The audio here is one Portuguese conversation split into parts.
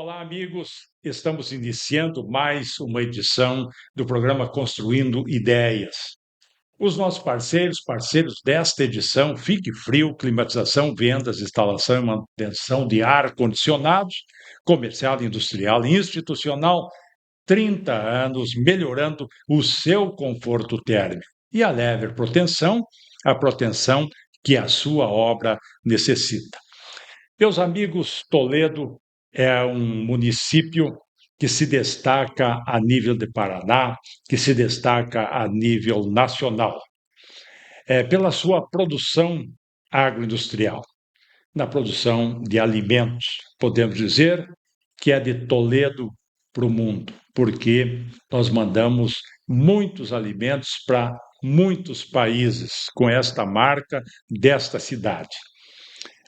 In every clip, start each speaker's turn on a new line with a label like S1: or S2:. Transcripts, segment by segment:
S1: Olá, amigos. Estamos iniciando mais uma edição do programa Construindo Ideias. Os nossos parceiros desta edição, Fique Frio, climatização, vendas, instalação e manutenção de ar-condicionados, comercial, industrial e institucional, 30 anos melhorando o seu conforto térmico. E a Lever Proteção, a proteção que a sua obra necessita. Meus amigos, Toledo é um município que se destaca a nível de Paraná, que se destaca a nível nacional, pela sua produção agroindustrial, na produção de alimentos. Podemos dizer que é de Toledo para o mundo, porque nós mandamos muitos alimentos para muitos países com esta marca desta cidade.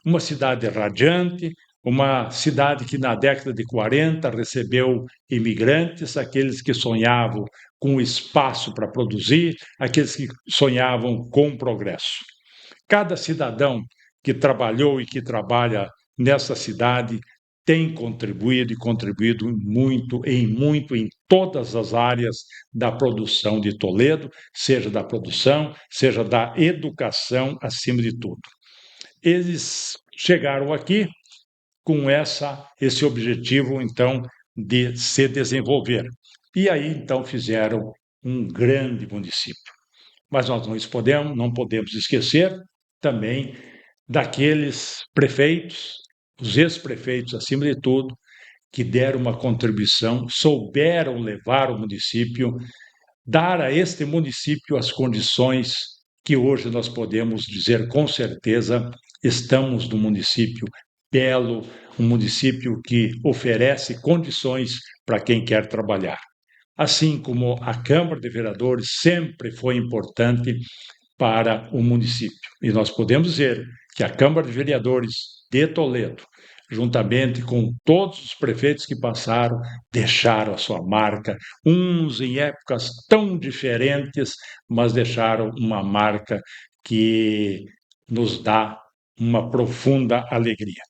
S1: Uma cidade radiante, uma cidade que na década de 40 recebeu imigrantes, aqueles que sonhavam com espaço para produzir, aqueles que sonhavam com progresso. Cada cidadão que trabalhou e que trabalha nessa cidade tem contribuído e contribuído muito em todas as áreas da produção de Toledo, seja da produção, seja da educação, acima de tudo. Eles chegaram aqui com esse objetivo, então, de se desenvolver. E aí, então, fizeram um grande município. Mas nós não podemos esquecer também daqueles prefeitos, os ex-prefeitos, acima de tudo, que deram uma contribuição, souberam levar o município, dar a este município as condições que hoje nós podemos dizer com certeza estamos no município belo, um município que oferece condições para quem quer trabalhar. Assim como a Câmara de Vereadores sempre foi importante para o município. E nós podemos dizer que a Câmara de Vereadores de Toledo, juntamente com todos os prefeitos que passaram, deixaram a sua marca, uns em épocas tão diferentes, mas deixaram uma marca que nos dá uma profunda alegria.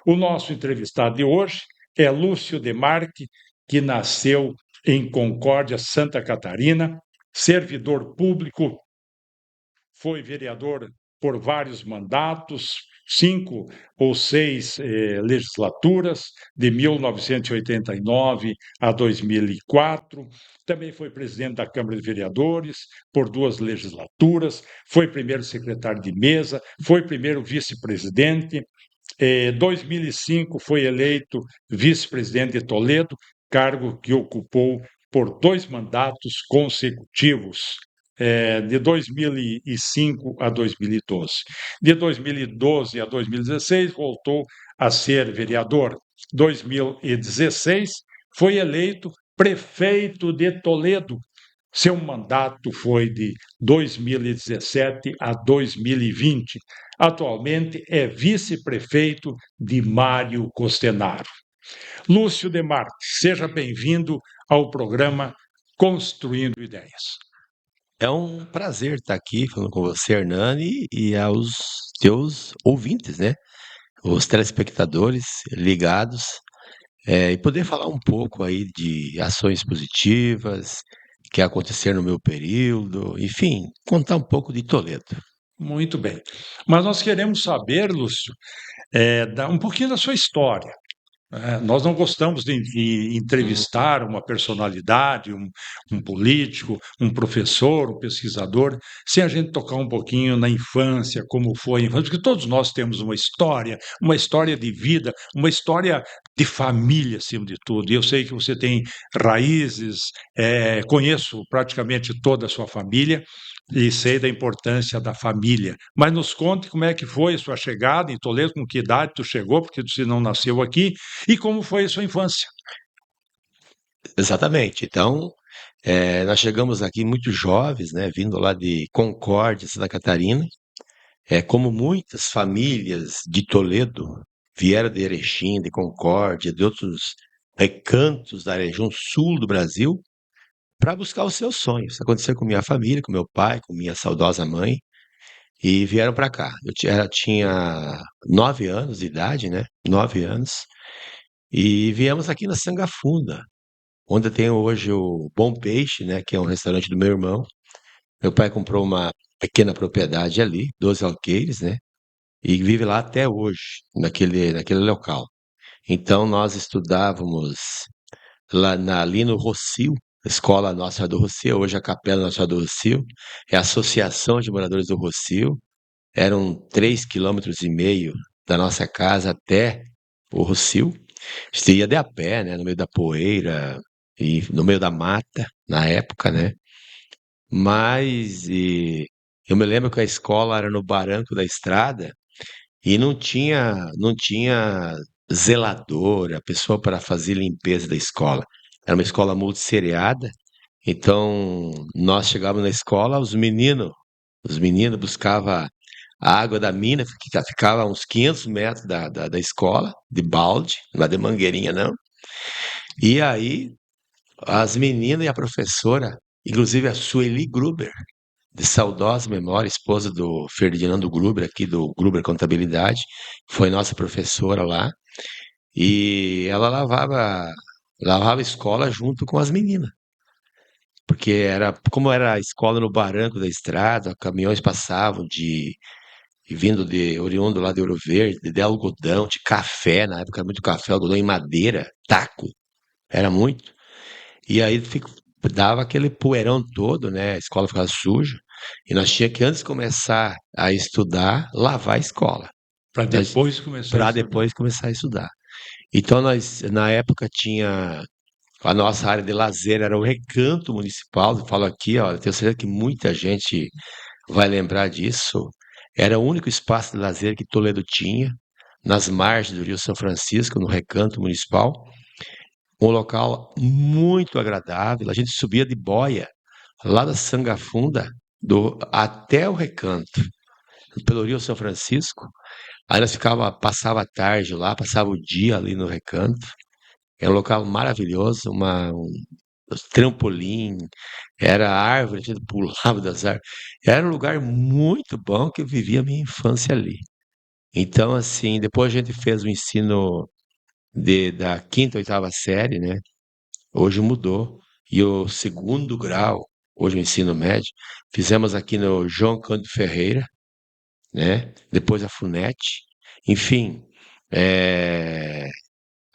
S1: O nosso entrevistado de hoje é Lúcio Demarque, que nasceu em Concórdia, Santa Catarina, servidor público, foi vereador por vários mandatos, 5 ou 6 legislaturas, de 1989 a 2004. Também foi presidente da Câmara de Vereadores por 2 legislaturas, foi primeiro secretário de mesa, foi primeiro vice-presidente. Em 2005 foi eleito vice-presidente de Toledo, cargo que ocupou por 2 mandatos consecutivos, de 2005 a 2012. De 2012 a 2016, voltou a ser vereador. 2016, foi eleito prefeito de Toledo. Seu mandato foi de 2017 a 2020. Atualmente é vice-prefeito de Mário Costenaro. Lúcio Demarque, seja bem-vindo ao programa Construindo Ideias.
S2: É um prazer estar aqui falando com você, Hernani, e aos teus ouvintes, né? Os telespectadores ligados, e poder falar um pouco aí de ações positivas que aconteceram no meu período, enfim, contar um pouco de Toledo.
S1: Muito bem. Mas nós queremos saber, Lúcio, um pouquinho da sua história. Nós não gostamos de entrevistar uma personalidade, um político, um professor, um pesquisador, sem a gente tocar um pouquinho na infância, como foi a infância, porque todos nós temos uma história de vida, uma história de família, acima de tudo. E eu sei que você tem raízes, conheço praticamente toda a sua família e sei da importância da família. Mas nos conte como é que foi a sua chegada em Toledo, com que idade tu chegou, porque você não nasceu aqui, e como foi a sua infância?
S2: Exatamente. Então, nós chegamos aqui muito jovens, né? Vindo lá de Concórdia, Santa Catarina. Como muitas famílias de Toledo vieram de Erechim, de Concórdia, de outros recantos da região sul do Brasil, para buscar os seus sonhos. Isso aconteceu com minha família, com meu pai, com minha saudosa mãe, e vieram para cá. Eu tinha 9 anos de idade, né? 9 anos. E viemos aqui na Sangafunda, onde tem hoje o Bom Peixe, né, que é um restaurante do meu irmão. Meu pai comprou uma pequena propriedade ali, 12 alqueires, né, e vive lá até hoje, naquele local. Então nós estudávamos ali no Rocio, a Escola Nossa Senhora do Rocio, hoje a Capela Nossa Senhora do Rocio, é a Associação de Moradores do Rocio. Eram 3,5 km da nossa casa até o Rocio. Você ia de a pé, né, no meio da poeira e no meio da mata, na época, né? Eu me lembro que a escola era no barranco da estrada e não tinha zeladora, pessoa para fazer limpeza da escola. Era uma escola multisseriada, então nós chegávamos na escola, os meninos buscavam a água da mina, ficava a uns 500 metros da escola, de balde, não é de mangueirinha não. E aí as meninas e a professora, inclusive a Sueli Gruber, de saudosa memória, esposa do Ferdinando Gruber, aqui do Gruber Contabilidade, foi nossa professora lá, e ela lavava a escola junto com as meninas, porque como era a escola no barranco da estrada, caminhões passavam vindo oriundo lá de Ouro Verde, de algodão, de café, na época era muito café, algodão em madeira, taco, era muito. E aí dava aquele poeirão todo, né? A escola ficava suja. E nós tínhamos que, antes de começar a estudar, lavar a escola.
S1: Para depois começar a
S2: Para
S1: estudar.
S2: depois começar a estudar. Então, nós, na época, tinha. A nossa área de lazer era o Recanto Municipal. Eu falo aqui, ó, eu tenho certeza que muita gente vai lembrar disso. Era o único espaço de lazer que Toledo tinha, nas margens do Rio São Francisco, no Recanto Municipal. Um local muito agradável. A gente subia de boia lá da Sangafunda até o Recanto, pelo Rio São Francisco. Aí nós passava a tarde lá, passava o dia ali no Recanto. É um local maravilhoso, um trampolim, era árvore, a gente pulava das árvores. Era um lugar muito bom que eu vivi a minha infância ali. Então, assim, depois a gente fez o ensino da quinta, oitava série, né? Hoje mudou. E o segundo grau, hoje o ensino médio, fizemos aqui no João Cândido Ferreira, né? Depois a FUNET. Enfim, é,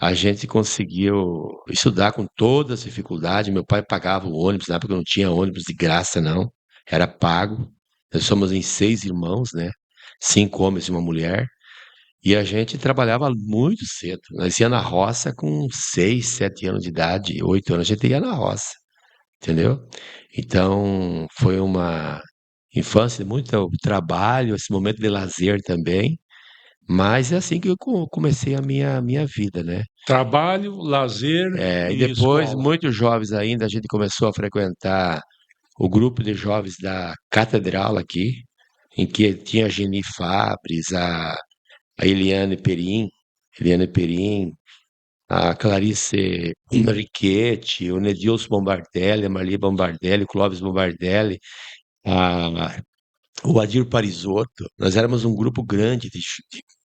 S2: a gente conseguiu estudar com todas as dificuldades. Meu pai pagava o ônibus, na época não tinha ônibus de graça, não. Era pago. Nós somos em 6 irmãos, né? 5 homens e uma mulher. E a gente trabalhava muito cedo. Nós ia na roça com 6, 7 anos de idade, 8 anos, a gente ia na roça, entendeu? Então, foi uma infância de muito trabalho, esse momento de lazer também, mas é assim que eu comecei a minha vida, né?
S1: Trabalho, lazer
S2: E
S1: e
S2: depois,
S1: escola.
S2: muito jovens ainda, a gente começou a frequentar o grupo de jovens da Catedral aqui, em que tinha a Geni Fabres, a Eliane Perim, a Clarice Riquetti, o Nedilson Bombardelli, a Marli Bombardelli, o Clóvis Bombardelli, a, o Adir Parisotto. Nós éramos um grupo grande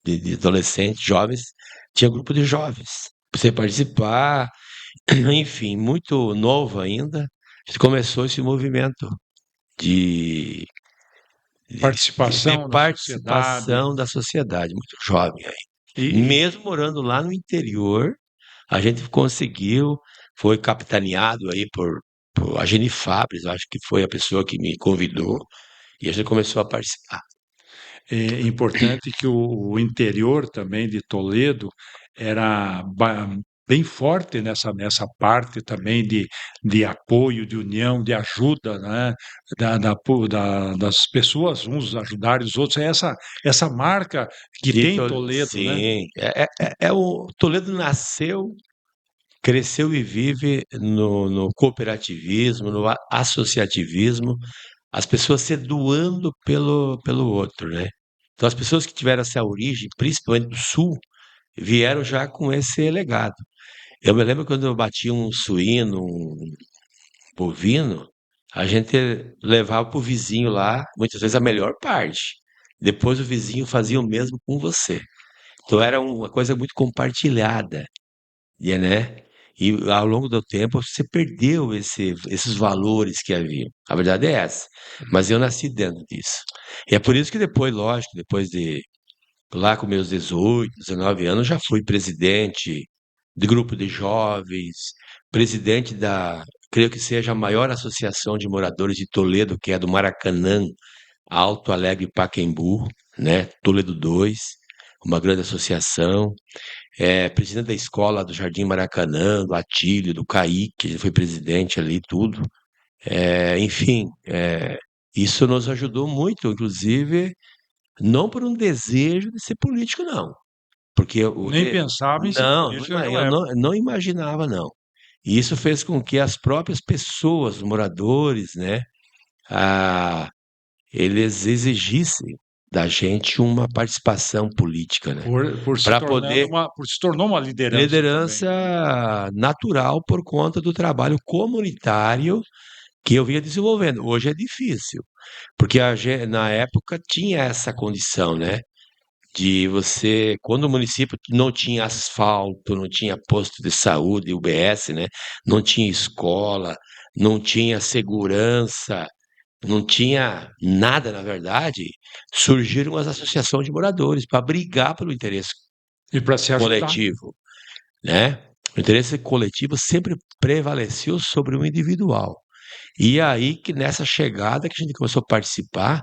S2: de adolescentes, jovens. Tinha grupo de jovens. Pra você participar, enfim, muito novo ainda. A gente começou esse movimento de, de
S1: Participação na sociedade.
S2: participação da sociedade, muito jovem aí.
S1: E,
S2: Mesmo morando lá no interior, a gente conseguiu, foi capitaneado aí por a Geni Fabres, eu acho que foi a pessoa que me convidou, e a gente começou a participar.
S1: é importante que o interior também de Toledo era bem forte nessa parte também de apoio, de união, de ajuda, né? Das pessoas, uns ajudarem os outros. É essa marca que tem Toledo, né?
S2: Sim, o Toledo nasceu, cresceu e vive no cooperativismo, no associativismo, as pessoas se doando pelo outro, né? Então, as pessoas que tiveram essa origem, principalmente do Sul, vieram já com esse legado. Eu me lembro quando eu batia um suíno, um bovino, a gente levava para o vizinho lá, muitas vezes a melhor parte. Depois o vizinho fazia o mesmo com você. Então era uma coisa muito compartilhada. né? E ao longo do tempo você perdeu esses valores que haviam. A verdade é essa. Mas eu nasci dentro disso. E é por isso que depois, lógico, depois de lá com meus 18, 19 anos, já fui presidente de grupo de jovens, presidente da, creio que seja a maior associação de moradores de Toledo, que é do Maracanã, Alto Alegre Pacaembu, né? Toledo 2, uma grande associação. Presidente da escola do Jardim Maracanã, do Atílio, do Caíque, ele foi presidente ali, tudo. Enfim, isso nos ajudou muito, inclusive, não por um desejo de ser político, não. Porque
S1: Nem pensava em ser
S2: não,
S1: político naquela
S2: eu
S1: época.
S2: não imaginava, não. E isso fez com que as próprias pessoas, os moradores, né, ah, eles exigissem da gente uma participação política, né, para poder
S1: Se tornou uma liderança também.
S2: liderança natural por conta do trabalho comunitário que eu vinha desenvolvendo. Hoje é difícil, porque na época tinha essa condição, né? De você, quando o município não tinha asfalto, não tinha posto de saúde, UBS, né? Não tinha escola, não tinha segurança, não tinha nada, na verdade, surgiram as associações de moradores para brigar pelo interesse
S1: E para se ajudar.
S2: coletivo, né? O interesse coletivo sempre prevaleceu sobre o individual. E aí que nessa chegada que a gente começou a participar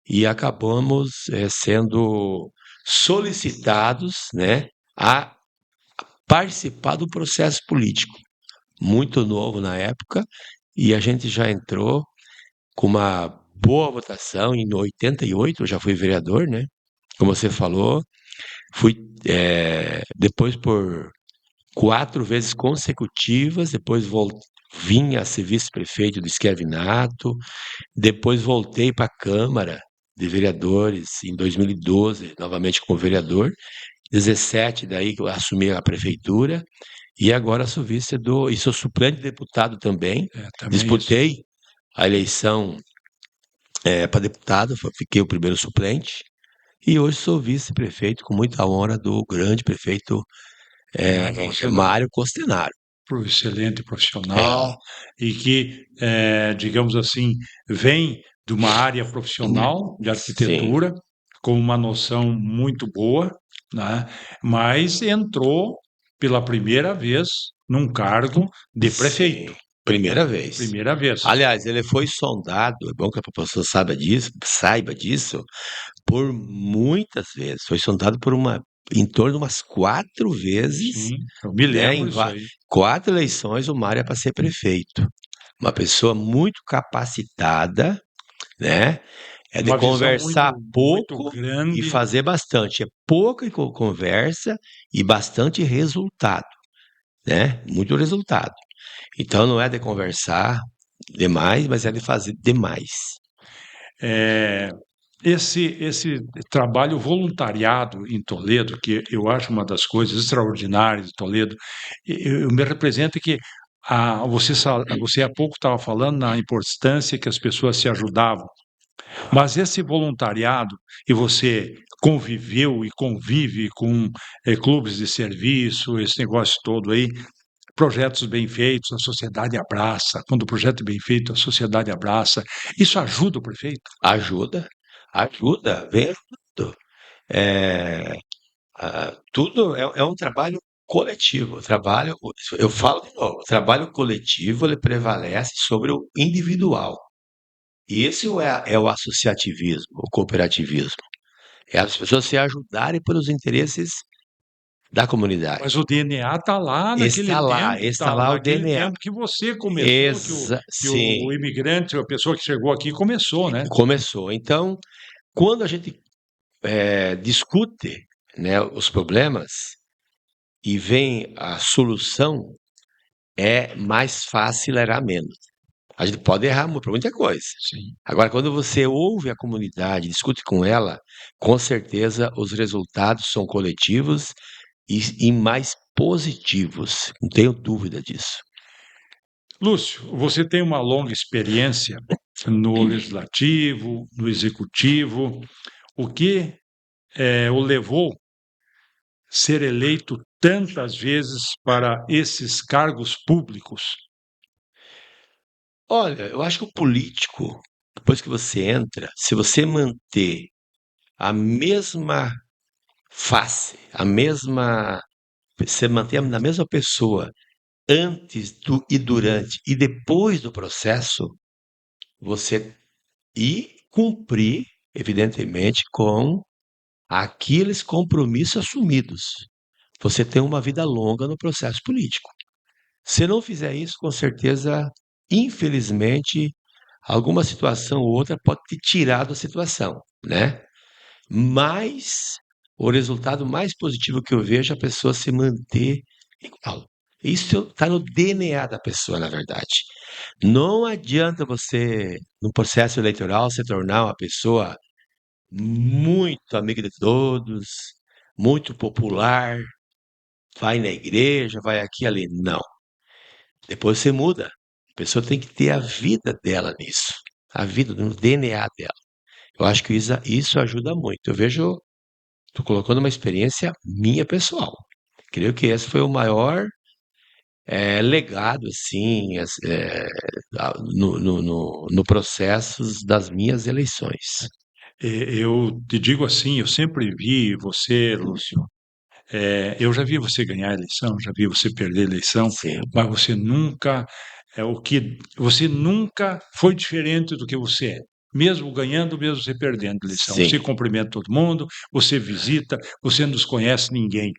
S2: e acabamos sendo solicitados, né, a participar do processo político. Muito novo na época, e a gente já entrou com uma boa votação em 88, eu já fui vereador, né? Como você falou, fui depois por 4 vezes consecutivas, depois vim a ser vice-prefeito do Esquervinato, depois voltei para a Câmara de Vereadores em 2012, novamente como vereador. 17, daí que eu assumi a prefeitura, e agora sou vice e sou suplente de deputado também.
S1: Também isso.
S2: Disputei a eleição para deputado, fiquei o primeiro suplente, e hoje sou vice-prefeito com muita honra do grande prefeito
S1: Mário Monsenaro.
S2: Mário Costenaro.
S1: Excelente
S2: É,
S1: profissional e que, digamos assim, vem de uma área profissional de
S2: sim,
S1: arquitetura com uma noção muito boa, né? Mas entrou pela primeira vez num cargo de prefeito,
S2: sim, primeira vez.
S1: primeira vez.
S2: Aliás, ele foi sondado, é bom que a população saiba disso, por muitas vezes. Foi sondado por em torno de umas 4 vezes,
S1: Sim, eu me
S2: né?
S1: lembro disso aí.
S2: 4 eleições o Mário é para ser prefeito. Uma pessoa muito capacitada, né? É de
S1: Uma visão
S2: conversar
S1: muito
S2: pouco e
S1: grande.
S2: fazer bastante. É pouca conversa e bastante resultado, né? Muito resultado. Então não é de conversar demais, mas é de fazer demais.
S1: É, esse trabalho voluntariado em Toledo, que eu acho uma das coisas extraordinárias de Toledo, eu me representa que você há pouco estava falando na importância que as pessoas se ajudavam, mas esse voluntariado, e você conviveu e convive com clubes de serviço, esse negócio todo aí, projetos bem feitos, a sociedade abraça, quando o projeto é bem feito, a sociedade abraça, isso ajuda o prefeito?
S2: Ajuda, ajuda, vem ajudando. É, tudo é um trabalho coletivo. Eu falo de novo, o trabalho coletivo ele prevalece sobre o individual. E esse é o associativismo, o cooperativismo. É as pessoas se ajudarem pelos interesses da comunidade.
S1: Mas o DNA
S2: Está
S1: tá
S2: lá o
S1: naquele
S2: DNA.
S1: tempo que você começou, que o
S2: Sim,
S1: imigrante, a pessoa que chegou aqui começou, né?
S2: começou. Então, quando a gente discute, né, os problemas e vem a solução, é mais fácil errar menos. A gente pode errar por muita coisa.
S1: Sim.
S2: Agora, quando você ouve a comunidade, discute com ela, com certeza os resultados são coletivos e mais positivos. Não tenho dúvida disso.
S1: Lúcio, você tem uma longa experiência no legislativo, no executivo. O que o levou ser eleito tantas vezes para esses cargos públicos?
S2: Olha, eu acho que o político, depois que você entra, se você manter a mesma face, a mesma, você manter a mesma pessoa antes do e durante e depois do processo, você e cumprir, evidentemente, com aqueles compromissos assumidos. Você tem uma vida longa no processo político. Se não fizer isso, com certeza, infelizmente, alguma situação ou outra pode te tirar da situação, né? Mas o resultado mais positivo que eu vejo é a pessoa se manter igual. Isso está no DNA da pessoa, na verdade. Não adianta você, no processo eleitoral, se tornar uma pessoa muito amiga de todos, muito popular, vai na igreja, vai aqui e ali. Não. Depois você muda. A pessoa tem que ter a vida dela nisso, a vida no DNA dela. Eu acho que isso ajuda muito. Eu vejo, estou colocando uma experiência minha pessoal. Creio que esse foi o maior legado, assim, no processo das minhas eleições.
S1: Eu te digo assim, eu sempre vi você, Lúcio, eu já vi você ganhar a eleição, já vi você perder a eleição,
S2: Sim,
S1: mas você nunca foi diferente do que você é. Mesmo ganhando, mesmo você perdendo a eleição.
S2: sim,
S1: Você cumprimenta todo mundo, você visita, você não desconhece ninguém.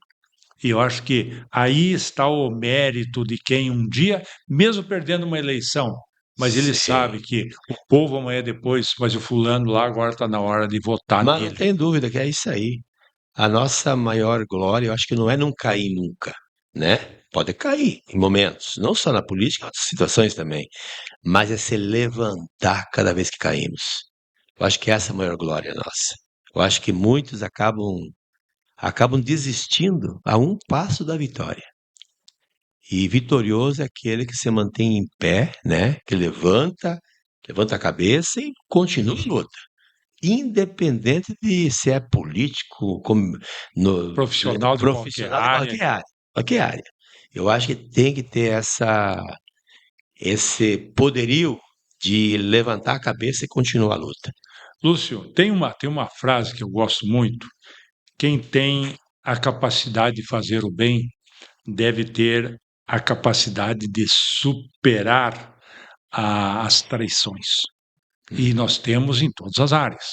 S1: E eu acho que aí está o mérito de quem um dia, mesmo perdendo uma eleição, mas ele
S2: sim.
S1: sabe que o povo amanhã depois, mas o fulano lá agora está na hora de votar
S2: Mas não
S1: nele.
S2: tem dúvida que é isso aí. A nossa maior glória, eu acho que não é não cair nunca, né? Pode cair em momentos, não só na política, em outras situações também, mas é se levantar cada vez que caímos. Eu acho que essa é a maior glória nossa. Eu acho que muitos acabam desistindo a um passo da vitória. E vitorioso é aquele que se mantém em pé, né? Que levanta a cabeça e continua a luta. Independente de se é político,
S1: Profissional de qualquer
S2: profissional de
S1: área.
S2: qualquer área. Eu acho que tem que ter esse poderio de levantar a cabeça e continuar a luta.
S1: Lúcio, tem uma frase que eu gosto muito. Quem tem a capacidade de fazer o bem deve ter a capacidade de superar as traições. E
S2: Uhum.
S1: nós temos em todas as áreas.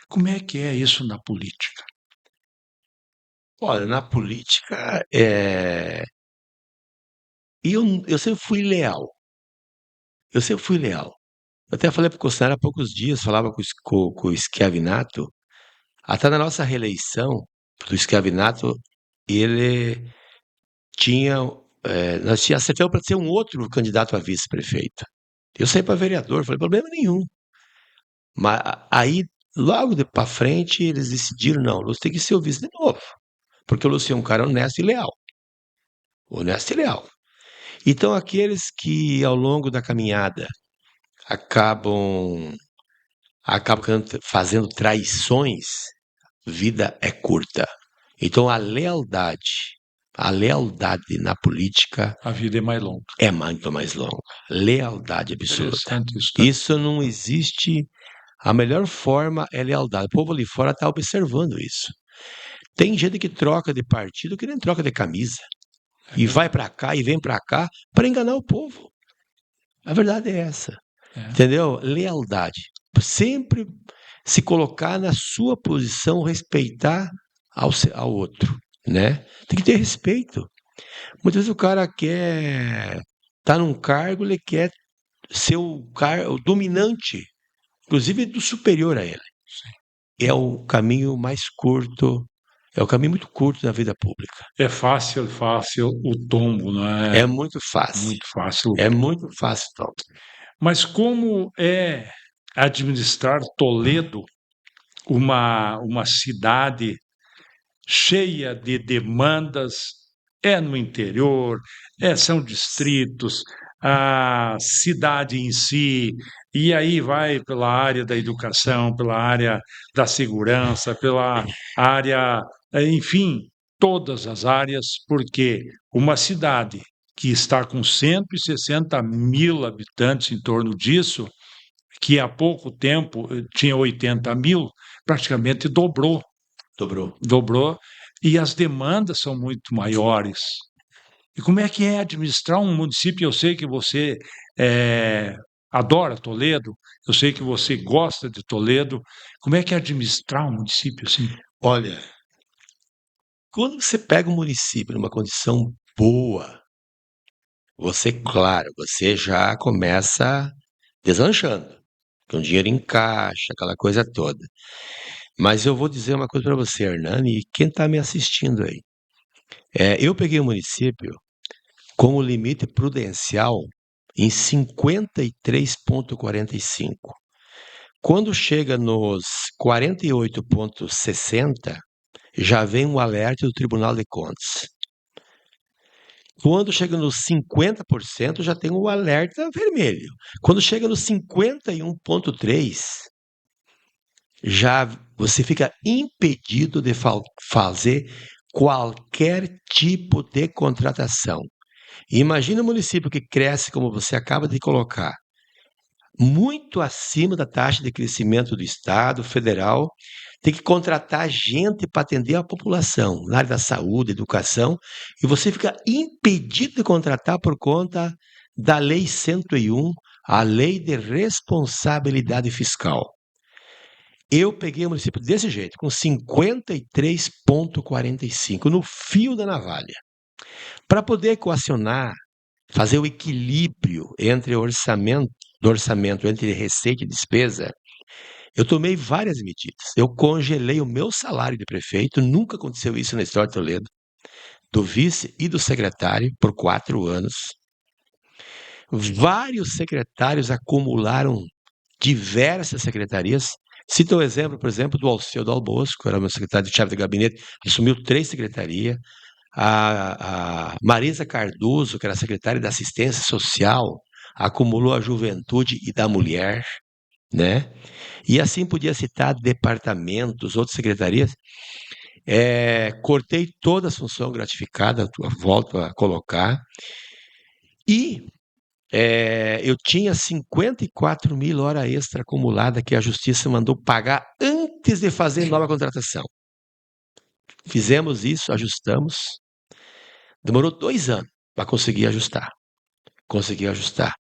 S1: Como é que é isso na política?
S2: Olha, na política, eu sempre fui leal. Eu sempre fui leal. Eu até falei para o Cossar há poucos dias, falava com o Schiavinato, até na nossa reeleição do Schiavinato, ele tinha, nós tínhamos acertamos para ser um outro candidato a vice-prefeito. Eu saí para vereador, falei, problema nenhum. Mas aí, logo para frente, eles decidiram, não, o Lúcio tem que ser o vice de novo. Porque o Lúcio é um cara honesto e leal. Honesto e leal. Então, aqueles que ao longo da caminhada acabam, acabam fazendo traições, vida é curta. Então, a lealdade na política
S1: A vida é mais longa.
S2: é muito mais longa. Lealdade absoluta.
S1: Interessante isso também.
S2: Isso não existe. A melhor forma é lealdade. O povo ali fora está observando isso. Tem gente que troca de partido que nem troca de camisa.
S1: É
S2: E vai
S1: verdade.
S2: para cá e vem para cá para enganar o povo. A verdade é essa.
S1: É.
S2: Entendeu? Lealdade. Sempre se colocar na sua posição, respeitar ao outro, né? Tem que ter respeito. Muitas vezes o cara quer estar num cargo, ele quer ser o dominante, inclusive do superior a ele. É o caminho mais curto, é o caminho muito curto da vida pública.
S1: É fácil, fácil o tombo, não é?
S2: É muito fácil.
S1: Muito fácil o
S2: É
S1: tombo.
S2: muito fácil, Tom.
S1: Mas como é administrar Toledo, uma cidade cheia de demandas, é no interior, são distritos, a cidade em si, e aí vai pela área da educação, pela área da segurança, pela área, enfim. todas as áreas, porque uma cidade que está com 160 mil habitantes em torno disso, que há pouco tempo tinha 80 mil, praticamente dobrou,
S2: Dobrou.
S1: dobrou, e as demandas são muito maiores. E como é que é administrar um município? Eu sei que você adora Toledo, eu sei que você gosta de Toledo. Como é que é administrar um município assim?
S2: Olha, quando você pega um município numa condição boa, claro, você já começa deslanchando, com dinheiro em caixa, aquela coisa toda. Mas eu vou dizer uma coisa para você, Hernani, e quem está me assistindo aí. Eu peguei o município com o limite prudencial em 53,45. Quando chega nos 48,60, já vem um alerta do Tribunal de Contas. Quando chega nos 50%, já tem um alerta vermelho. Quando chega nos 51,3%, já você fica impedido de fazer qualquer tipo de contratação. Imagina um município que cresce, como você acaba de colocar, muito acima da taxa de crescimento do Estado, federal, tem que contratar gente para atender a população, na área da saúde, educação, e você fica impedido de contratar por conta da Lei 101, a Lei de Responsabilidade Fiscal. Eu peguei o município desse jeito, com 53,45, no fio da navalha. Para poder equacionar, fazer o equilíbrio entre o orçamento entre receita e despesa, eu tomei várias medidas. Eu congelei o meu salário de prefeito, nunca aconteceu isso na história de Toledo, do vice e do secretário, por 4 anos. Vários secretários acumularam diversas secretarias. Cito o exemplo, por exemplo, do Alceu Dalbosco, que era meu secretário de chefe de gabinete, assumiu 3 secretarias. A Marisa Cardoso, que era secretária da Assistência Social, acumulou a Juventude e da Mulher, né? E assim podia citar departamentos, outras secretarias. Cortei toda a função gratificada, volto a colocar, e eu tinha 54 mil horas extra acumulada que a Justiça mandou pagar antes de fazer nova contratação. Fizemos isso, ajustamos. Demorou 2 anos para conseguir ajustar. Consegui ajustar.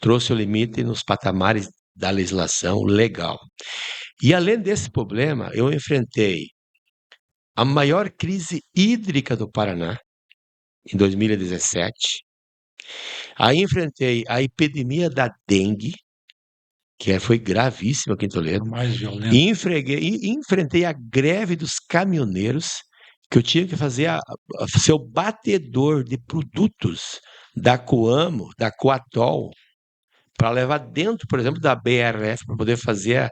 S2: Trouxe o limite nos patamares da legislação legal. E além desse problema, eu enfrentei a maior crise hídrica do Paraná, em 2017. Aí enfrentei a epidemia da dengue, que foi gravíssima aqui em Toledo.
S1: Mais violento.
S2: E enfrentei a greve dos caminhoneiros, que eu tinha que fazer ser o batedor de produtos da Coamo, da Coatol, para levar dentro, por exemplo, da BRF, para poder fazer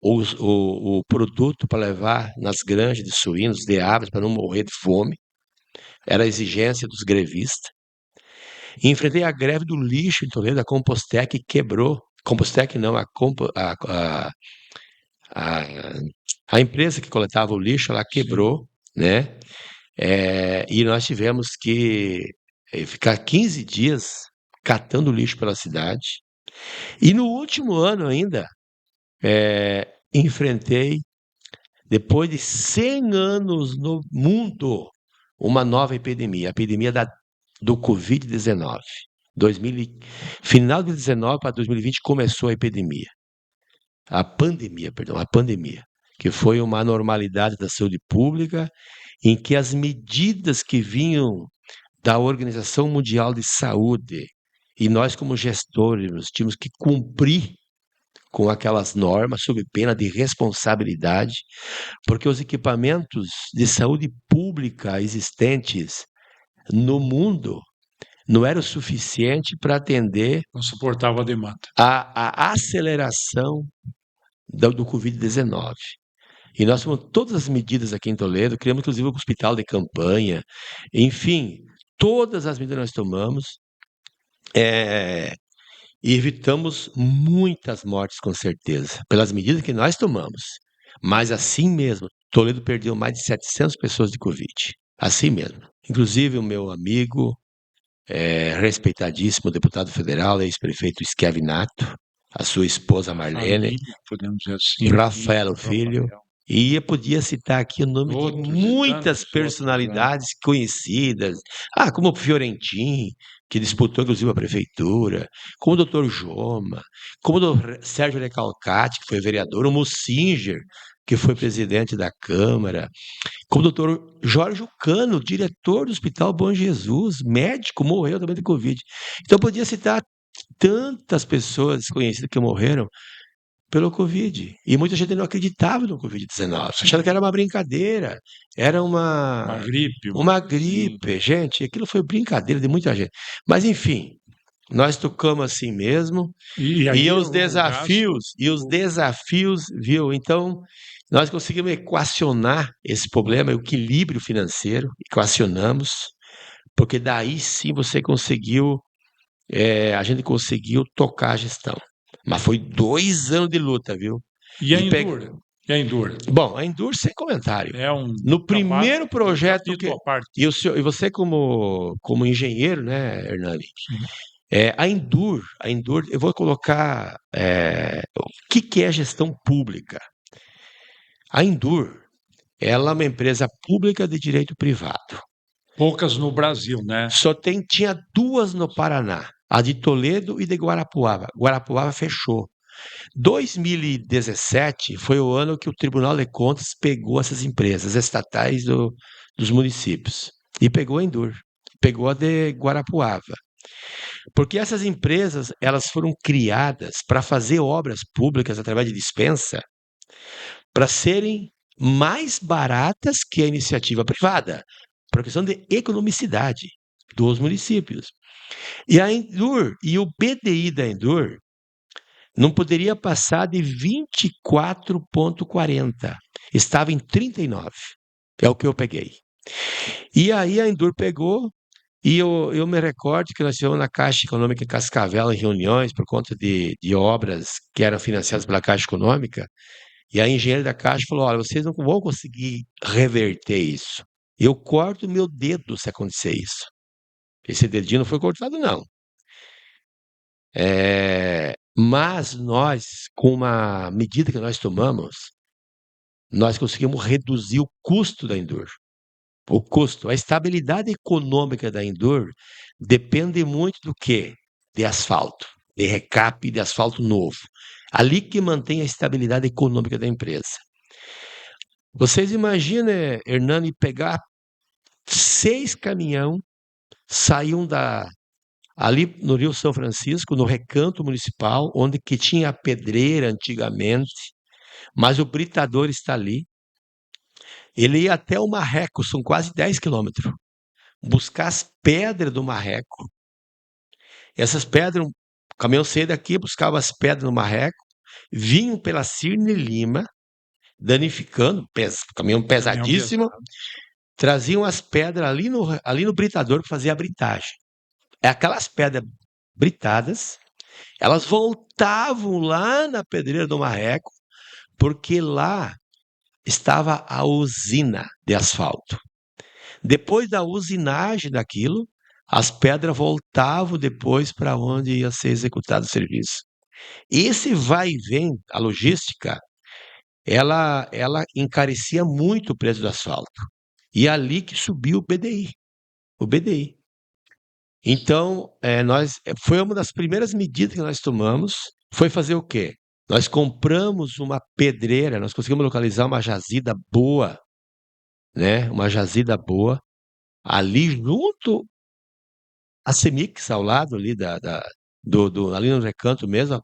S2: o produto para levar nas granjas de suínos, de aves, para não morrer de fome. Era a exigência dos grevistas. E enfrentei a greve do lixo em Toledo, a Compostec quebrou. Compostec não, a empresa que coletava o lixo, ela quebrou, né? E nós tivemos que ficar 15 dias catando lixo pela cidade. E no último ano ainda, enfrentei, depois de 100 anos no mundo, uma nova epidemia, a epidemia do Covid-19. Final de 2019 para 2020 começou a epidemia. A pandemia, que foi uma anormalidade da saúde pública, em que as medidas que vinham da Organização Mundial de Saúde, e nós como gestores tínhamos que cumprir com aquelas normas, sob pena de responsabilidade, porque os equipamentos de saúde pública existentes no mundo não eram suficientes para atender
S1: Não suportava a demanda.
S2: a aceleração do Covid-19. E nós tomamos todas as medidas aqui em Toledo, criamos inclusive um hospital de campanha, enfim, todas as medidas nós tomamos, e evitamos muitas mortes, com certeza, pelas medidas que nós tomamos. Mas assim mesmo, Toledo perdeu mais de 700 pessoas de Covid. Assim mesmo. Inclusive o meu amigo, respeitadíssimo deputado federal, ex-prefeito Schiavinato, a sua esposa
S1: A
S2: Marlene,
S1: família, podemos dizer assim,
S2: Rafael Filho,
S1: Rafael.
S2: e eu podia citar aqui o nome de
S1: Outros e
S2: muitas
S1: tantos outros, né?
S2: personalidades conhecidas, como o Fiorentin, que disputou inclusive a prefeitura, como o doutor Joma, como o doutor Sérgio Recalcati, que foi vereador, o Mussinger, que foi presidente da Câmara, como o doutor Jorge Cano, diretor do Hospital Bom Jesus, médico, morreu também de Covid. Então eu podia citar tantas pessoas desconhecidas que morreram pelo Covid. E muita gente não acreditava no Covid-19, achando que era uma brincadeira, era
S1: Uma gripe,
S2: uma
S1: sim.
S2: gripe. Gente, aquilo foi brincadeira de muita gente. Mas, enfim, nós tocamos assim mesmo.
S1: E
S2: E
S1: aí o gasto,
S2: os desafios, viu? Então, nós conseguimos equacionar esse problema, o equilíbrio financeiro, equacionamos, porque daí sim a gente conseguiu tocar a gestão. Mas foi 2 anos de luta, viu?
S1: e a
S2: De pe...
S1: Endura, e a Endura
S2: Bom, a Endur sem comentário.
S1: é um
S2: No
S1: trabalho,
S2: primeiro
S1: um
S2: projeto
S1: capítulo à parte.
S2: e você como engenheiro, né, Hernani?
S1: Sim.
S2: A Endur, eu vou colocar o que é gestão pública. A Endur, ela é uma empresa pública de direito privado.
S1: Poucas no Brasil, né?
S2: Tinha duas no Paraná, a de Toledo e de Guarapuava. Guarapuava fechou. 2017 foi o ano que o Tribunal de Contas pegou essas empresas estatais dos municípios e pegou a Endur, pegou a de Guarapuava. Porque essas empresas, elas foram criadas para fazer obras públicas através de dispensa, para serem mais baratas que a iniciativa privada, por questão de economicidade dos municípios. E a Endur e o BDI da Endur não poderia passar de 24,40. Estava em 39. É o que eu peguei. E aí a Endur pegou, e eu me recordo que nós tivemos na Caixa Econômica em Cascavel em reuniões por conta de obras que eram financiadas pela Caixa Econômica, e a engenheira da Caixa falou: olha, vocês não vão conseguir reverter isso. Eu corto meu dedo se acontecer isso. Esse dedinho não foi cortado, não. Mas nós, com uma medida que nós tomamos, nós conseguimos reduzir o custo da Endur. O custo, a estabilidade econômica da Endur depende muito do quê? De asfalto, de recap de asfalto novo. Ali que mantém a estabilidade econômica da empresa. Vocês imaginem, Hernani, pegar 6 caminhão, saíam ali no Rio São Francisco, no Recanto Municipal, onde que tinha a pedreira antigamente, mas o britador está ali. Ele ia até o Marreco, são quase 10 quilômetros, buscar as pedras do Marreco. Essas pedras, o caminhão saía daqui, buscava as pedras no Marreco, vinham pela Cirne Lima, danificando, caminhão
S1: Caminhão
S2: pesadíssimo,
S1: pesado.
S2: traziam as pedras ali no britador para fazer a britagem. Aquelas pedras britadas, elas voltavam lá na pedreira do Marreco, porque lá estava a usina de asfalto. Depois da usinagem daquilo, as pedras voltavam depois para onde ia ser executado o serviço. Esse vai e vem, a logística, ela encarecia muito o preço do asfalto. E é ali que subiu o BDI. O BDI. Então, foi uma das primeiras medidas que nós tomamos, foi fazer o quê? Nós compramos uma pedreira, nós conseguimos localizar uma jazida boa, né? Uma jazida boa, ali junto à Cemix, ao lado ali ali no Recanto mesmo.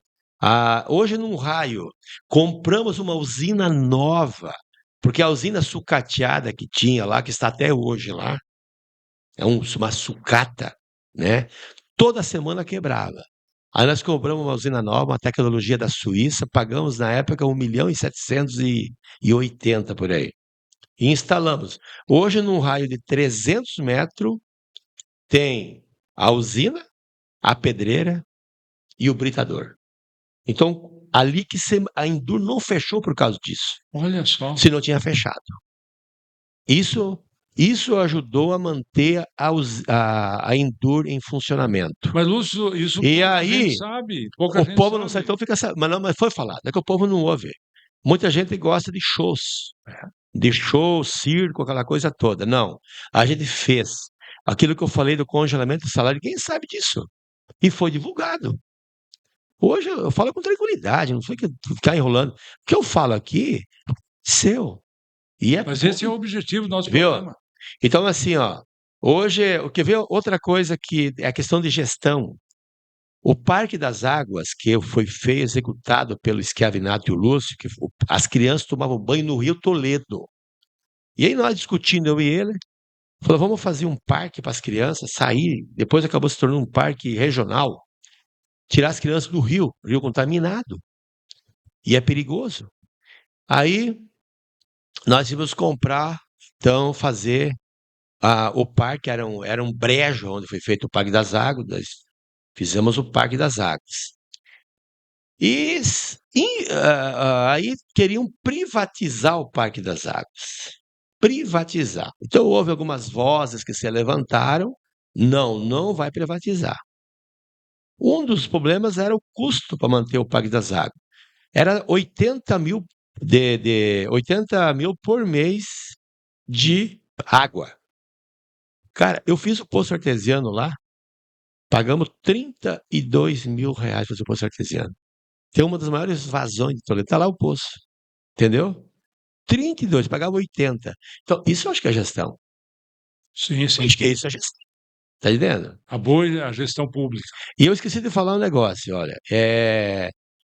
S2: Hoje, num raio, compramos uma usina nova, porque a usina sucateada que tinha lá, que está até hoje lá, uma sucata, né? Toda semana quebrava. Aí nós compramos uma usina nova, uma tecnologia da Suíça, pagamos na época 1.780.000 por aí. E instalamos. Hoje, num raio de 300 metros, tem a usina, a pedreira e o britador. Então, ali que a Endur não fechou por causa disso.
S1: Olha só.
S2: Se não tinha fechado. Isso Isso ajudou a manter a Endur em funcionamento.
S1: Mas, Lúcio, isso
S2: E
S1: pouca gente
S2: aí,
S1: sabe, pouca
S2: o
S1: gente
S2: povo não sabe,
S1: sabe.
S2: então fica. Mas foi falado, é que o povo não ouve. Muita gente gosta de shows, circo, aquela coisa toda. Não, a gente fez aquilo que eu falei do congelamento do salário, quem sabe disso? E foi divulgado. Hoje eu falo com tranquilidade, não sei que ficar enrolando. O que eu falo aqui, seu. E é
S1: Mas esse é o
S2: público,
S1: objetivo do nosso
S2: viu?
S1: programa.
S2: Então, assim, ó, hoje, o que vê outra coisa que é a questão de gestão. O Parque das Águas, que foi executado pelo Schiavinato e o Lúcio, as crianças tomavam banho no Rio Toledo. E aí nós discutindo, eu e ele, falou, vamos fazer um parque para as crianças sair. Depois acabou se tornando um parque regional. Tirar as crianças do rio contaminado. E é perigoso. Aí nós íamos comprar, então, fazer o parque, era um brejo onde foi feito o Parque das Águas. Nós fizemos o Parque das Águas. Aí queriam privatizar o Parque das Águas. Privatizar. Então houve algumas vozes que se levantaram. Não, não vai privatizar. Um dos problemas era o custo para manter o Parque das Águas. Era 80 mil, 80 mil por mês de água. Cara, eu fiz o poço artesiano lá, pagamos 32 mil reais para fazer o poço artesiano. Tem uma das maiores vazões de Toledo, está lá o poço, entendeu? 32, pagava 80. Então, isso eu acho que é gestão.
S1: Sim,
S2: Eu
S1: sim.
S2: acho que isso é gestão. Tá entendendo?
S1: A boa a gestão pública.
S2: E eu esqueci de falar um negócio, olha.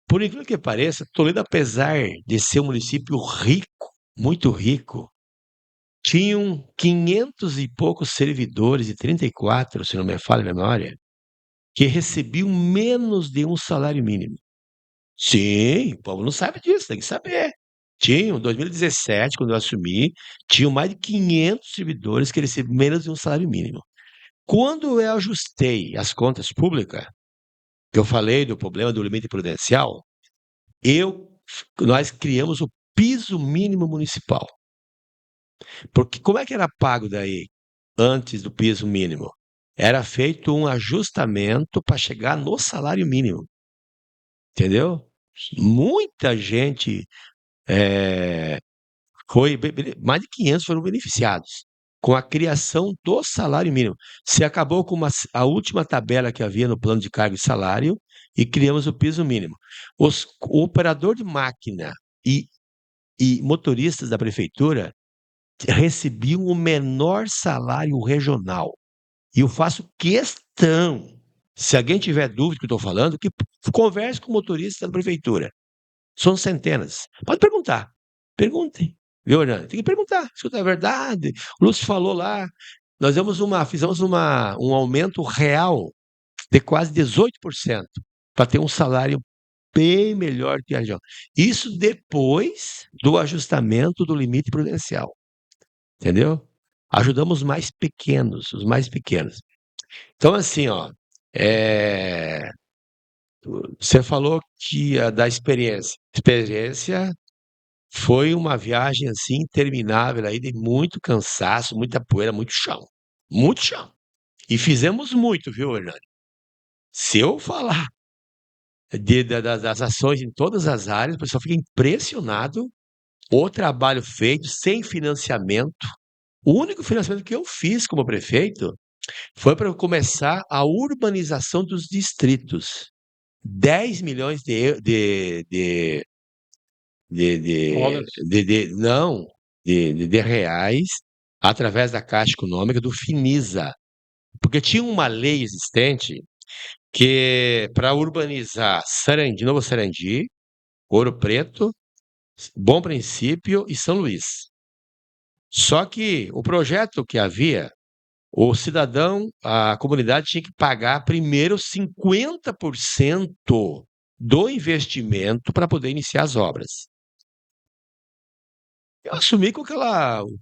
S2: Por incrível que pareça, Toledo, apesar de ser um município rico, muito rico, tinham 500 e poucos servidores, e 34, se não me falha a memória, que recebiam menos de um salário mínimo. Sim, o povo não sabe disso, tem que saber. Tinham, em 2017, quando eu assumi, tinham mais de 500 servidores que recebiam menos de um salário mínimo. Quando eu ajustei as contas públicas, que eu falei do problema do limite prudencial, nós criamos o piso mínimo municipal. Porque como é que era pago daí, antes do piso mínimo? Era feito um ajustamento para chegar no salário mínimo, entendeu? Muita gente eh, mais de 500 foram beneficiados com a criação do salário mínimo. Se acabou com a última tabela que havia no plano de cargo e salário e criamos o piso mínimo. O operador de máquina e, e motoristas da prefeitura recebiam o menor salário regional. E eu faço questão, se alguém tiver dúvida do que eu estou falando, que converse com o motorista da prefeitura. São centenas. Pode perguntar. Perguntem. Viu, Hernani? Tem que perguntar. Escuta, é verdade. O Lúcio falou lá. Nós fizemos um aumento real de quase 18% para ter um salário bem melhor que a região. Isso depois do ajustamento do limite prudencial. Entendeu? Ajudamos os mais pequenos. Então, assim, ó, é, você falou que da experiência. Experiência foi uma viagem assim interminável aí de muito cansaço, muita poeira, muito chão. Muito chão. E fizemos muito, viu, Hernani? Se eu falar das ações em todas as áreas, o pessoal fica impressionado. O trabalho feito sem financiamento. O único financiamento que eu fiz como prefeito foi para começar a urbanização dos distritos. 10 milhões
S1: Dólares.
S2: não, de reais através da Caixa Econômica do Finisa. Porque tinha uma lei existente que para urbanizar Sarandi, Novo Sarandi, Ouro Preto, Bom Princípio e São Luís. Só que o projeto que havia, o cidadão, a comunidade tinha que pagar primeiro 50% do investimento para poder iniciar as obras. Eu assumi com o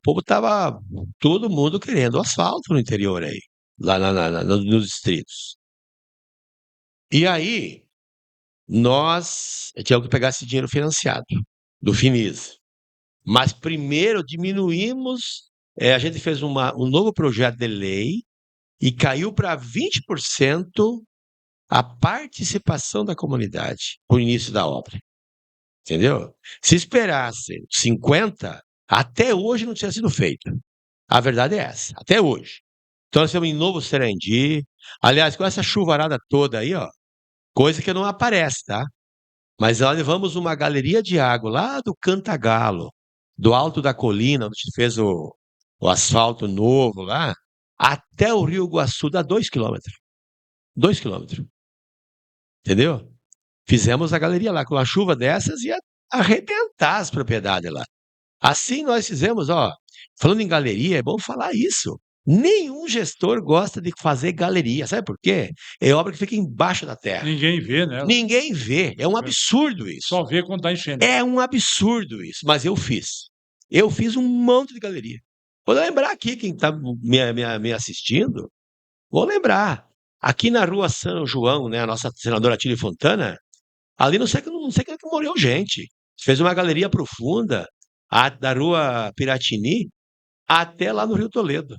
S2: povo estava todo mundo querendo asfalto no interior aí, lá nos distritos. E aí, nós tínhamos que pegar esse dinheiro financiado do Finisa. Mas primeiro diminuímos a gente fez um novo projeto de lei e caiu para 20% a participação da comunidade no início da obra. Entendeu? Se esperasse 50, até hoje não tinha sido feito. A verdade é essa, até hoje. Então nós estamos em Novo Serendi. Aliás, com essa chuvarada toda aí, ó, coisa que não aparece, tá? Mas nós levamos uma galeria de água lá do Cantagalo, do alto da colina, onde a gente fez o asfalto novo lá, até o Rio Iguaçu, dá 2 quilômetros. 2 quilômetros, entendeu? Fizemos a galeria lá, com uma chuva dessas, ia arrebentar as propriedades lá. Assim nós fizemos, ó. Falando em galeria, é bom falar isso. Nenhum gestor gosta de fazer galeria. Sabe por quê? É obra que fica embaixo da terra.
S1: Ninguém vê, né?
S2: Ninguém vê. É um absurdo isso.
S1: Só vê quando está enchendo.
S2: É um absurdo isso. Mas eu fiz. Eu fiz um monte de galeria. Vou lembrar aqui, quem está me assistindo, vou lembrar. Aqui na rua São João, né, a nossa senadora Tília Fontana, ali não sei que morreu gente. Fez uma galeria profunda, da rua Piratini até lá no Rio Toledo.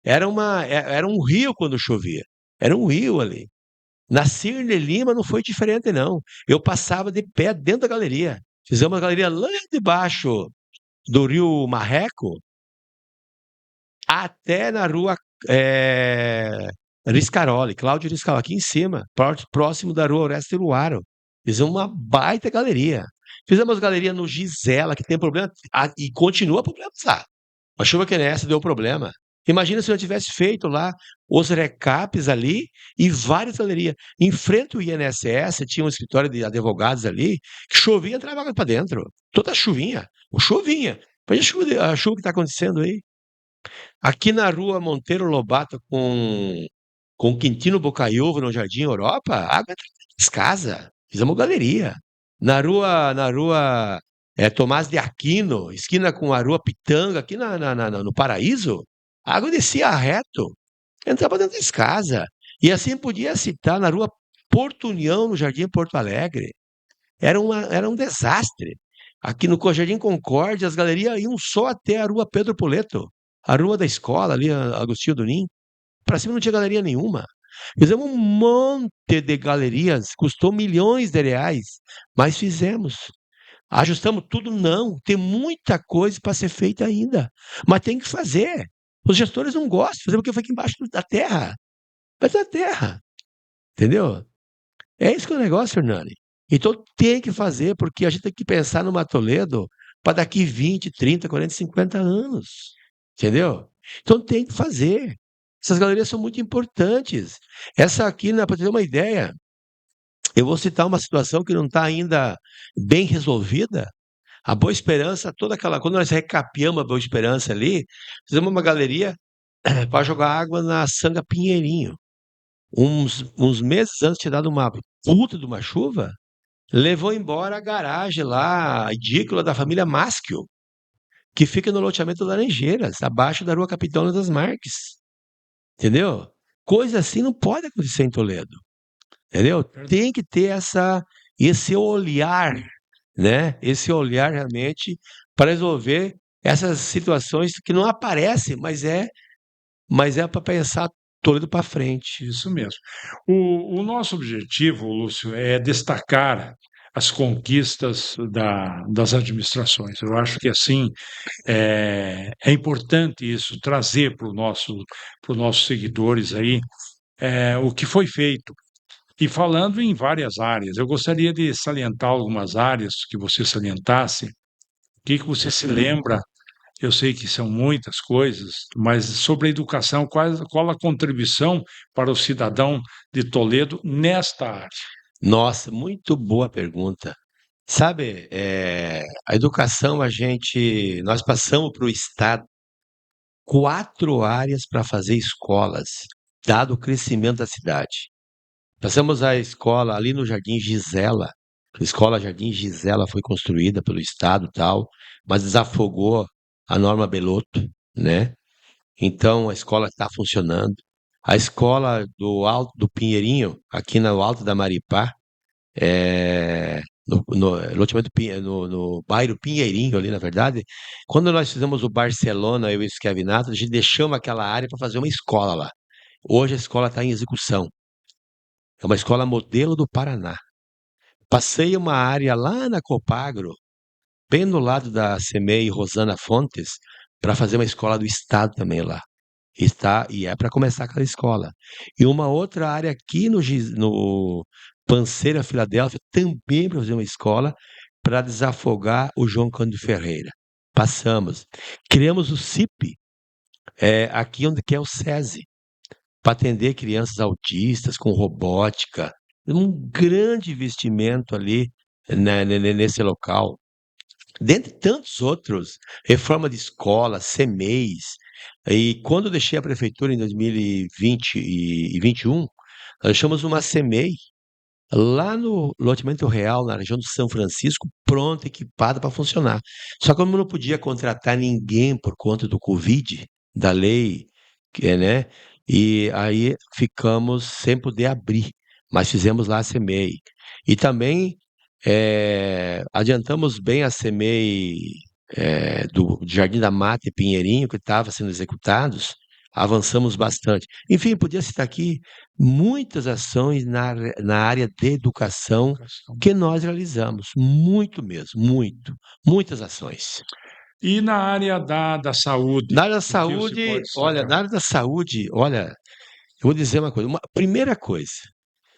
S2: Era um rio quando chovia. Era um rio ali. Na Cirne Lima não foi diferente, não. Eu passava de pé dentro da galeria. Fizemos uma galeria lá debaixo do Rio Marreco até na rua Riscaroli, Cláudio Riscaroli, aqui em cima, próximo da rua Orestes Luaro. Fizemos uma baita galeria. Fizemos galeria no Gisela, que tem problema, e continua a problematizar. A chuva que nem essa deu problema. Imagina se eu tivesse feito lá os recaps ali e várias galerias. Em frente ao INSS, tinha um escritório de advogados ali, que chovia e entrava água para dentro. Toda chuvinha. Chuvinha. Veja a chuva que está acontecendo aí. Aqui na rua Monteiro Lobato com Quintino Bocaiúva, no Jardim Europa, a água entra nas casas. Fizemos galeria. Na rua Tomás de Aquino, esquina com a rua Pitanga, aqui no Paraíso, a água descia reto, entrava dentro das casas. E assim podia citar na rua Porto União, no Jardim Porto Alegre. Era um desastre. Aqui no Jardim Concórdia, as galerias iam só até a rua Pedro Poleto, a rua da escola, ali, Agostinho Dunim. Para cima não tinha galeria nenhuma. Fizemos um monte de galerias, custou milhões de reais, mas fizemos. Ajustamos tudo? Não. Tem muita coisa para ser feita ainda. Mas tem que fazer. Os gestores não gostam de fazer porque foi aqui embaixo da terra. Mas da terra. Entendeu? É isso que é o negócio, Hernani. Então tem que fazer, porque a gente tem que pensar numa Toledo para daqui 20, 30, 40, 50 anos. Entendeu? Então tem que fazer. Essas galerias são muito importantes. Essa aqui, para ter uma ideia, eu vou citar uma situação que não está ainda bem resolvida. A Boa Esperança, quando nós recapeamos a Boa Esperança ali, fizemos uma galeria para jogar água na Sanga Pinheirinho. Uns meses antes de ter dado uma puta de uma chuva, levou embora a garagem lá, a edícula da família Maschio, que fica no loteamento Laranjeiras, abaixo da rua Capitão das Marques. Entendeu? Coisa assim não pode acontecer em Toledo. Entendeu? Tem que ter esse olhar, né? Esse olhar realmente para resolver essas situações que não aparecem, mas é para pensar Toledo para frente.
S1: Isso mesmo. O nosso objetivo, Lúcio, é destacar as conquistas das administrações. Eu acho que assim é importante isso, trazer para os nossos seguidores aí o que foi feito. E falando em várias áreas, eu gostaria de salientar algumas áreas que você salientasse. O que você se lembra? Eu sei que são muitas coisas, mas sobre a educação, qual a contribuição para o cidadão de Toledo nesta área?
S2: Nossa, muito boa pergunta. Sabe, a educação, nós passamos para o Estado 4 áreas para fazer escolas, dado o crescimento da cidade. Passamos a escola ali no Jardim Gisela. A escola Jardim Gisela foi construída pelo Estado e tal, mas desafogou a norma Belotto, né? Então a escola está funcionando. A escola do Alto do Pinheirinho, aqui no Alto da Maripá, no loteamento no bairro Pinheirinho ali, na verdade. Quando nós fizemos o Barcelona, eu e o Escavinato, a gente deixamos aquela área para fazer uma escola lá. Hoje a escola está em execução. É uma escola modelo do Paraná. Passei uma área lá na Copagro, bem do lado da CEMEI Rosana Fontes, para fazer uma escola do estado também lá. E é para começar aquela escola. E uma outra área aqui no Panceira, Filadélfia, também para fazer uma escola para desafogar o João Cândido Ferreira. Passamos. Criamos o CIP, aqui onde que é o SESI, para atender crianças autistas com robótica. Um grande investimento ali, né, nesse local. Dentre tantos outros, reforma de escola, CEMEIs. E quando eu deixei a prefeitura em 2020 e 21, nós deixamos uma CEMEI lá no Loteamento Real, na região do São Francisco, pronta, equipada para funcionar. Só que como não podia contratar ninguém por conta do Covid, da lei, né? E aí ficamos sem poder abrir, mas fizemos lá a CEMEI. E também adiantamos bem a CEMEI do Jardim da Mata e Pinheirinho, que estava sendo executados, avançamos bastante. Enfim, podia citar aqui muitas ações na área de educação que nós realizamos, muito mesmo, muitas ações.
S1: E na área da saúde?
S2: Na área da
S1: O que você
S2: saúde,
S1: pode
S2: olha,
S1: destacar?
S2: na área da saúde, olha, eu vou dizer uma coisa, primeira coisa,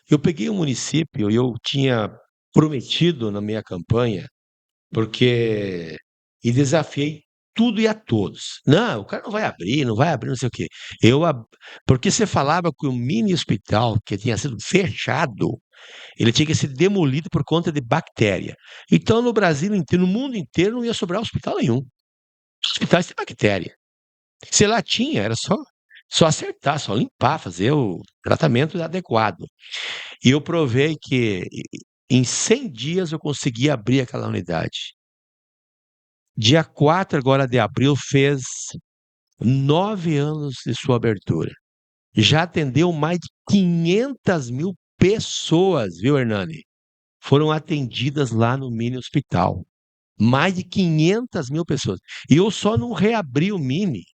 S2: eu peguei um município e eu tinha prometido na minha campanha, e desafiei tudo e a todos. Não, o cara não vai abrir, não sei o quê. Porque você falava que o mini hospital que tinha sido fechado, ele tinha que ser demolido por conta de bactéria. Então, no Brasil inteiro, no mundo inteiro, não ia sobrar hospital nenhum. Os hospitais têm bactéria. Se lá tinha, era só acertar, só limpar, fazer o tratamento adequado. E eu provei que em 100 dias eu consegui abrir aquela unidade. Dia 4 agora de abril fez 9 anos de sua abertura. Já atendeu mais de 500 mil pessoas, viu, Hernani? Foram atendidas lá no mini hospital. Mais de 500 mil pessoas. E eu só não reabri o mini,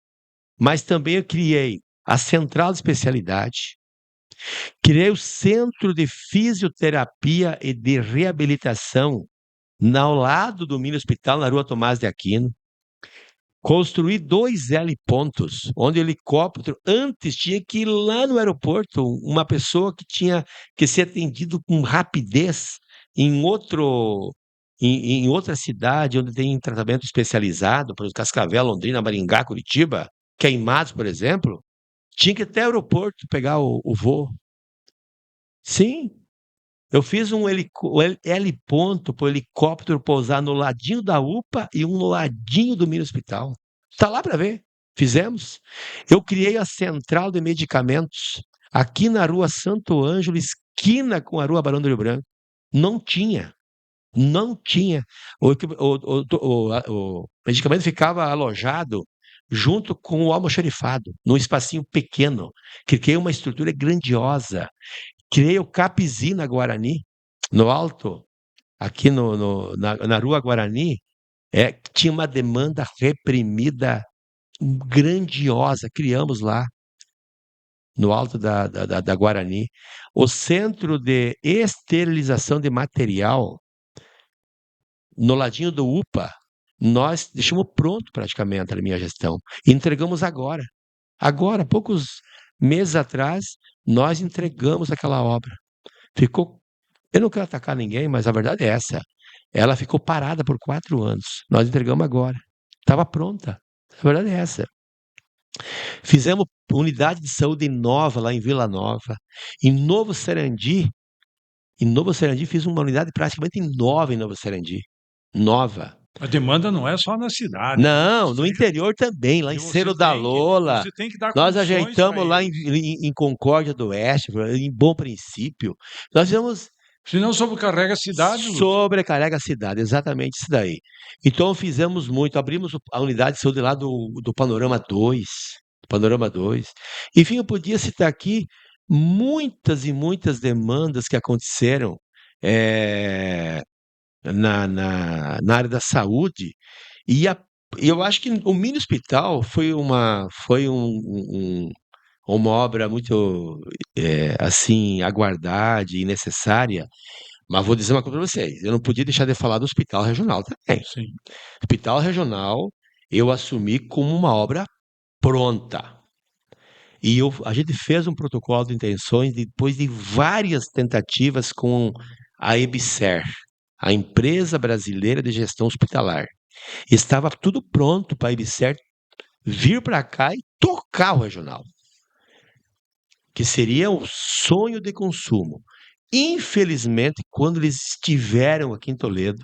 S2: mas também eu criei a central de especialidade, criei o centro de fisioterapia e de reabilitação ao lado do mini hospital, na rua Tomás de Aquino. Construir 2 helipontos, onde o helicóptero antes tinha que ir lá no aeroporto, uma pessoa que tinha que ser atendido com rapidez em outra cidade, onde tem tratamento especializado, por exemplo, Cascavel, Londrina, Maringá, Curitiba, Queimados, por exemplo, tinha que ir até o aeroporto pegar o voo. Sim, eu fiz um heliponto para o helicóptero pousar no ladinho da UPA e um no ladinho do mini hospital. Está lá para ver. Fizemos. Eu criei a central de medicamentos aqui na rua Santo Ângelo, esquina com a rua Barão do Rio Branco. Não tinha. Não tinha. O medicamento ficava alojado junto com o almoxarifado, num espacinho pequeno. Criei uma estrutura grandiosa. Criei o Capizina Guarani, no alto, aqui na Rua Guarani, tinha uma demanda reprimida grandiosa. Criamos lá, no alto da Guarani, o Centro de Esterilização de Material, no ladinho do UPA. Nós deixamos pronto praticamente a minha gestão. E entregamos agora. Agora, poucos meses atrás, nós entregamos aquela obra. Ficou. Eu não quero atacar ninguém, mas a verdade é essa. Ela ficou parada por 4 anos. Nós entregamos agora. Estava pronta. A verdade é essa. Fizemos unidade de saúde nova lá em Vila Nova. Em Novo Sarandi fiz uma unidade praticamente nova em Novo Sarandi. Nova.
S1: A demanda não é só na cidade, né?
S2: Não,
S1: Ou
S2: no
S1: seja,
S2: interior também, lá em
S1: e você
S2: Cerro da
S1: tem que,
S2: Lola.
S1: você tem que dar
S2: Nós
S1: condições para
S2: ajeitamos lá
S1: eles.
S2: em Concórdia do Oeste, em Bom Princípio. Nós fizemos
S1: Senão sobrecarrega a cidade, Lúcio.
S2: sobrecarrega a cidade, exatamente isso daí. Então fizemos muito, abrimos a unidade de saúde lá do Panorama 2, Panorama 2. Enfim, eu podia citar aqui muitas e muitas demandas que aconteceram, na área da saúde, e eu acho que o mini hospital uma obra muito assim aguardada e necessária, mas vou dizer uma coisa para vocês, eu não podia deixar de falar do hospital regional também.
S1: Sim.
S2: Hospital regional eu assumi como uma obra pronta. E a gente fez um protocolo de intenções depois de várias tentativas com a EBSER, a Empresa Brasileira de Gestão Hospitalar. Estava tudo pronto para a EBSER vir para cá e tocar o regional, que seria um sonho de consumo. Infelizmente, quando eles estiveram aqui em Toledo,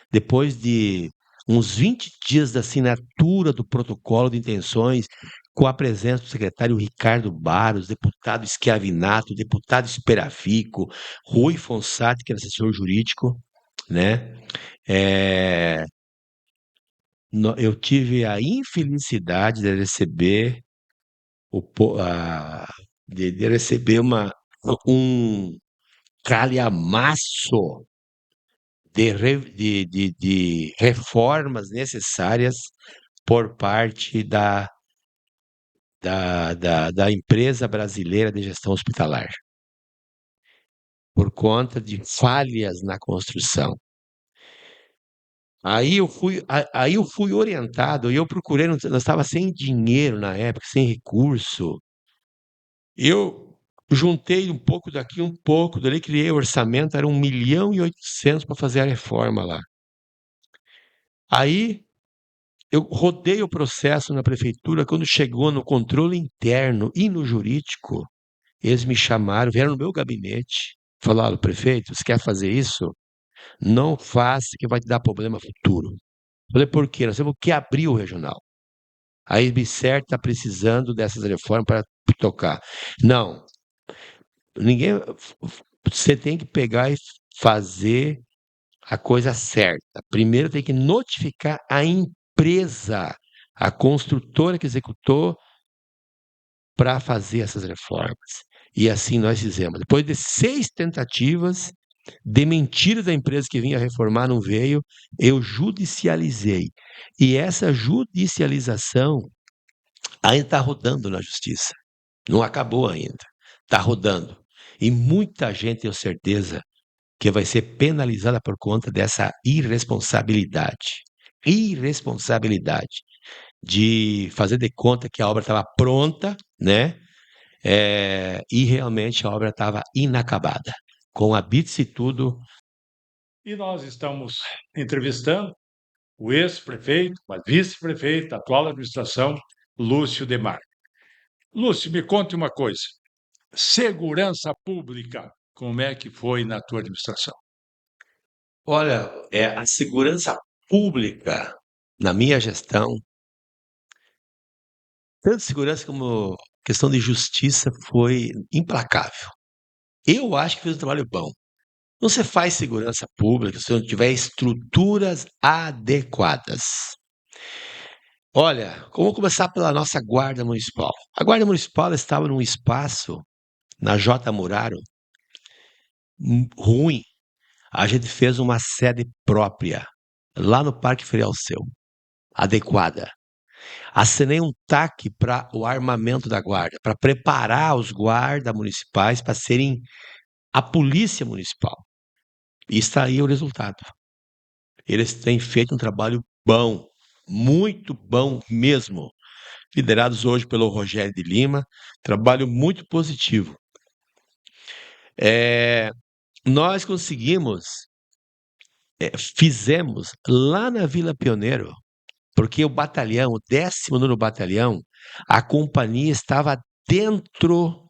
S2: depois de uns 20 dias da assinatura do protocolo de intenções, com a presença do secretário Ricardo Barros, deputado Schiavinato, deputado Esperafico, Rui Fonsati, que era assessor jurídico, né? É, eu tive a infelicidade de receber o, po- a- de receber um calhamaço de reformas necessárias por parte da Empresa Brasileira de Gestão Hospitalar, por conta de falhas na construção. Aí eu fui orientado, e eu procurei, nós estava sem dinheiro na época, sem recurso. Eu juntei um pouco daqui, um pouco dali, criei o orçamento, era 1.800.000 para fazer a reforma lá. Aí eu rodei o processo na prefeitura, quando chegou no controle interno e no jurídico, eles me chamaram, vieram no meu gabinete, falaram: prefeito, você quer fazer isso? Não faça, que vai te dar problema futuro. Falei: por quê? Nós temos que abrir o regional. A IBSER está precisando dessas reformas para tocar. Não, ninguém. Você tem que pegar e fazer a coisa certa. Primeiro tem que notificar a empresa, a construtora que executou, para fazer essas reformas. E assim nós fizemos. Depois de 6 tentativas, de mentira da empresa que vinha reformar, não veio, eu judicializei. E essa judicialização ainda está rodando na justiça. Não acabou ainda. Está rodando. E muita gente, tenho certeza, que vai ser penalizada por conta dessa irresponsabilidade. Irresponsabilidade de fazer de conta que a obra estava pronta, né? E realmente a obra estava inacabada, com a bits e tudo.
S1: E nós estamos entrevistando o ex-prefeito, mas vice-prefeito, da atual administração, Lúcio Demar. Lúcio, me conte uma coisa. Segurança pública, como é que foi na tua administração?
S2: Olha, a segurança pública na minha gestão, tanto segurança como questão de justiça, foi implacável. Eu acho que fez um trabalho bom. Não se faz segurança pública se não tiver estruturas adequadas. Olha, vamos começar pela nossa Guarda Municipal. A Guarda Municipal estava num espaço na J. Muraro ruim. A gente fez uma sede própria lá no Parque Ferial Seu, adequada. Assinei um TAC para o armamento da guarda, para preparar os guardas municipais para serem a polícia municipal. E está aí o resultado. Eles têm feito um trabalho bom, muito bom mesmo, liderados hoje pelo Rogério de Lima, trabalho muito positivo. Nós conseguimos, fizemos lá na Vila Pioneiro, porque o batalhão, o 19º Batalhão, a companhia estava dentro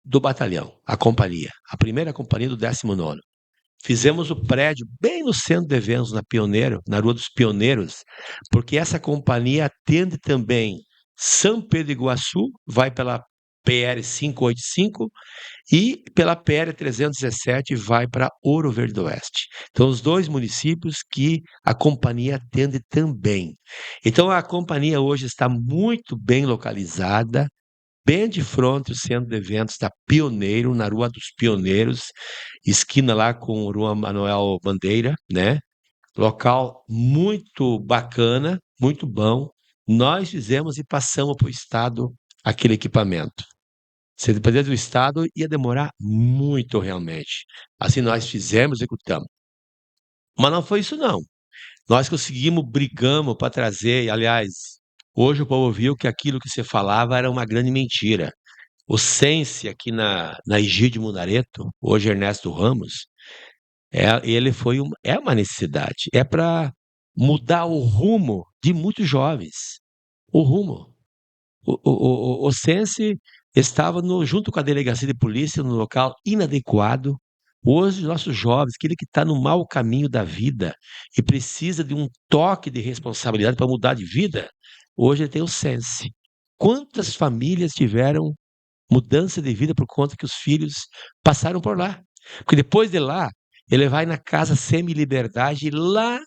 S2: do batalhão, a primeira companhia do 19º. Fizemos o prédio bem no centro de eventos, na Pioneiro, na Rua dos Pioneiros, porque essa companhia atende também São Pedro Iguaçu, vai pela PR 585 e pela PR 317 vai para Ouro Verde do Oeste. Então, os dois municípios que a companhia atende também. Então, a companhia hoje está muito bem localizada, bem de frente ao centro de eventos da Pioneiro, na Rua dos Pioneiros, esquina lá com Rua Manuel Bandeira, né? Local muito bacana, muito bom. Nós fizemos e passamos para o Estado aquele equipamento. Se dependesse do Estado, ia demorar muito realmente. Assim nós fizemos, executamos. Mas não foi isso, não. Nós conseguimos, brigamos para trazer, e, aliás, hoje o povo viu que aquilo que você falava era uma grande mentira. O Sense aqui na Egídio Munareto, hoje Ernesto Ramos, ele é uma necessidade, é para mudar o rumo de muitos jovens. O rumo. O Sense estava junto com a delegacia de polícia no local inadequado. Hoje, os nossos jovens, aquele que está no mau caminho da vida e precisa de um toque de responsabilidade para mudar de vida, hoje ele tem o Sense. Quantas famílias tiveram mudança de vida por conta que os filhos passaram por lá? Porque depois de lá, ele vai na casa Semi-Liberdade, lá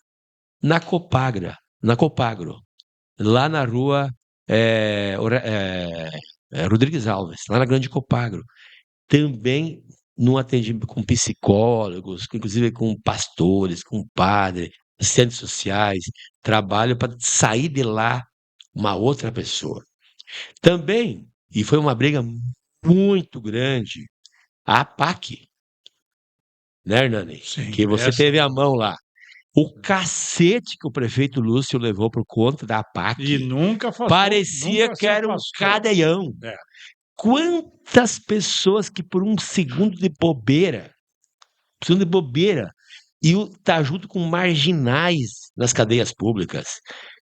S2: na Copagro, lá na rua Rodrigues Alves, lá na Grande Copagro. Também no atendimento com psicólogos, inclusive com pastores, com padres, assistentes sociais, trabalho para sair de lá uma outra pessoa. Também, e foi uma briga muito grande, a APAC, né, Hernani?
S1: Sim,
S2: Que você
S1: essa.
S2: teve a mão lá. O cacete que o prefeito Lúcio levou por conta da
S1: E
S2: APAC
S1: nunca afastou,
S2: parecia
S1: nunca
S2: que
S1: se
S2: era um
S1: afastou.
S2: cadeião.
S1: É.
S2: Quantas pessoas que por um segundo de bobeira, e tá junto com marginais nas cadeias públicas.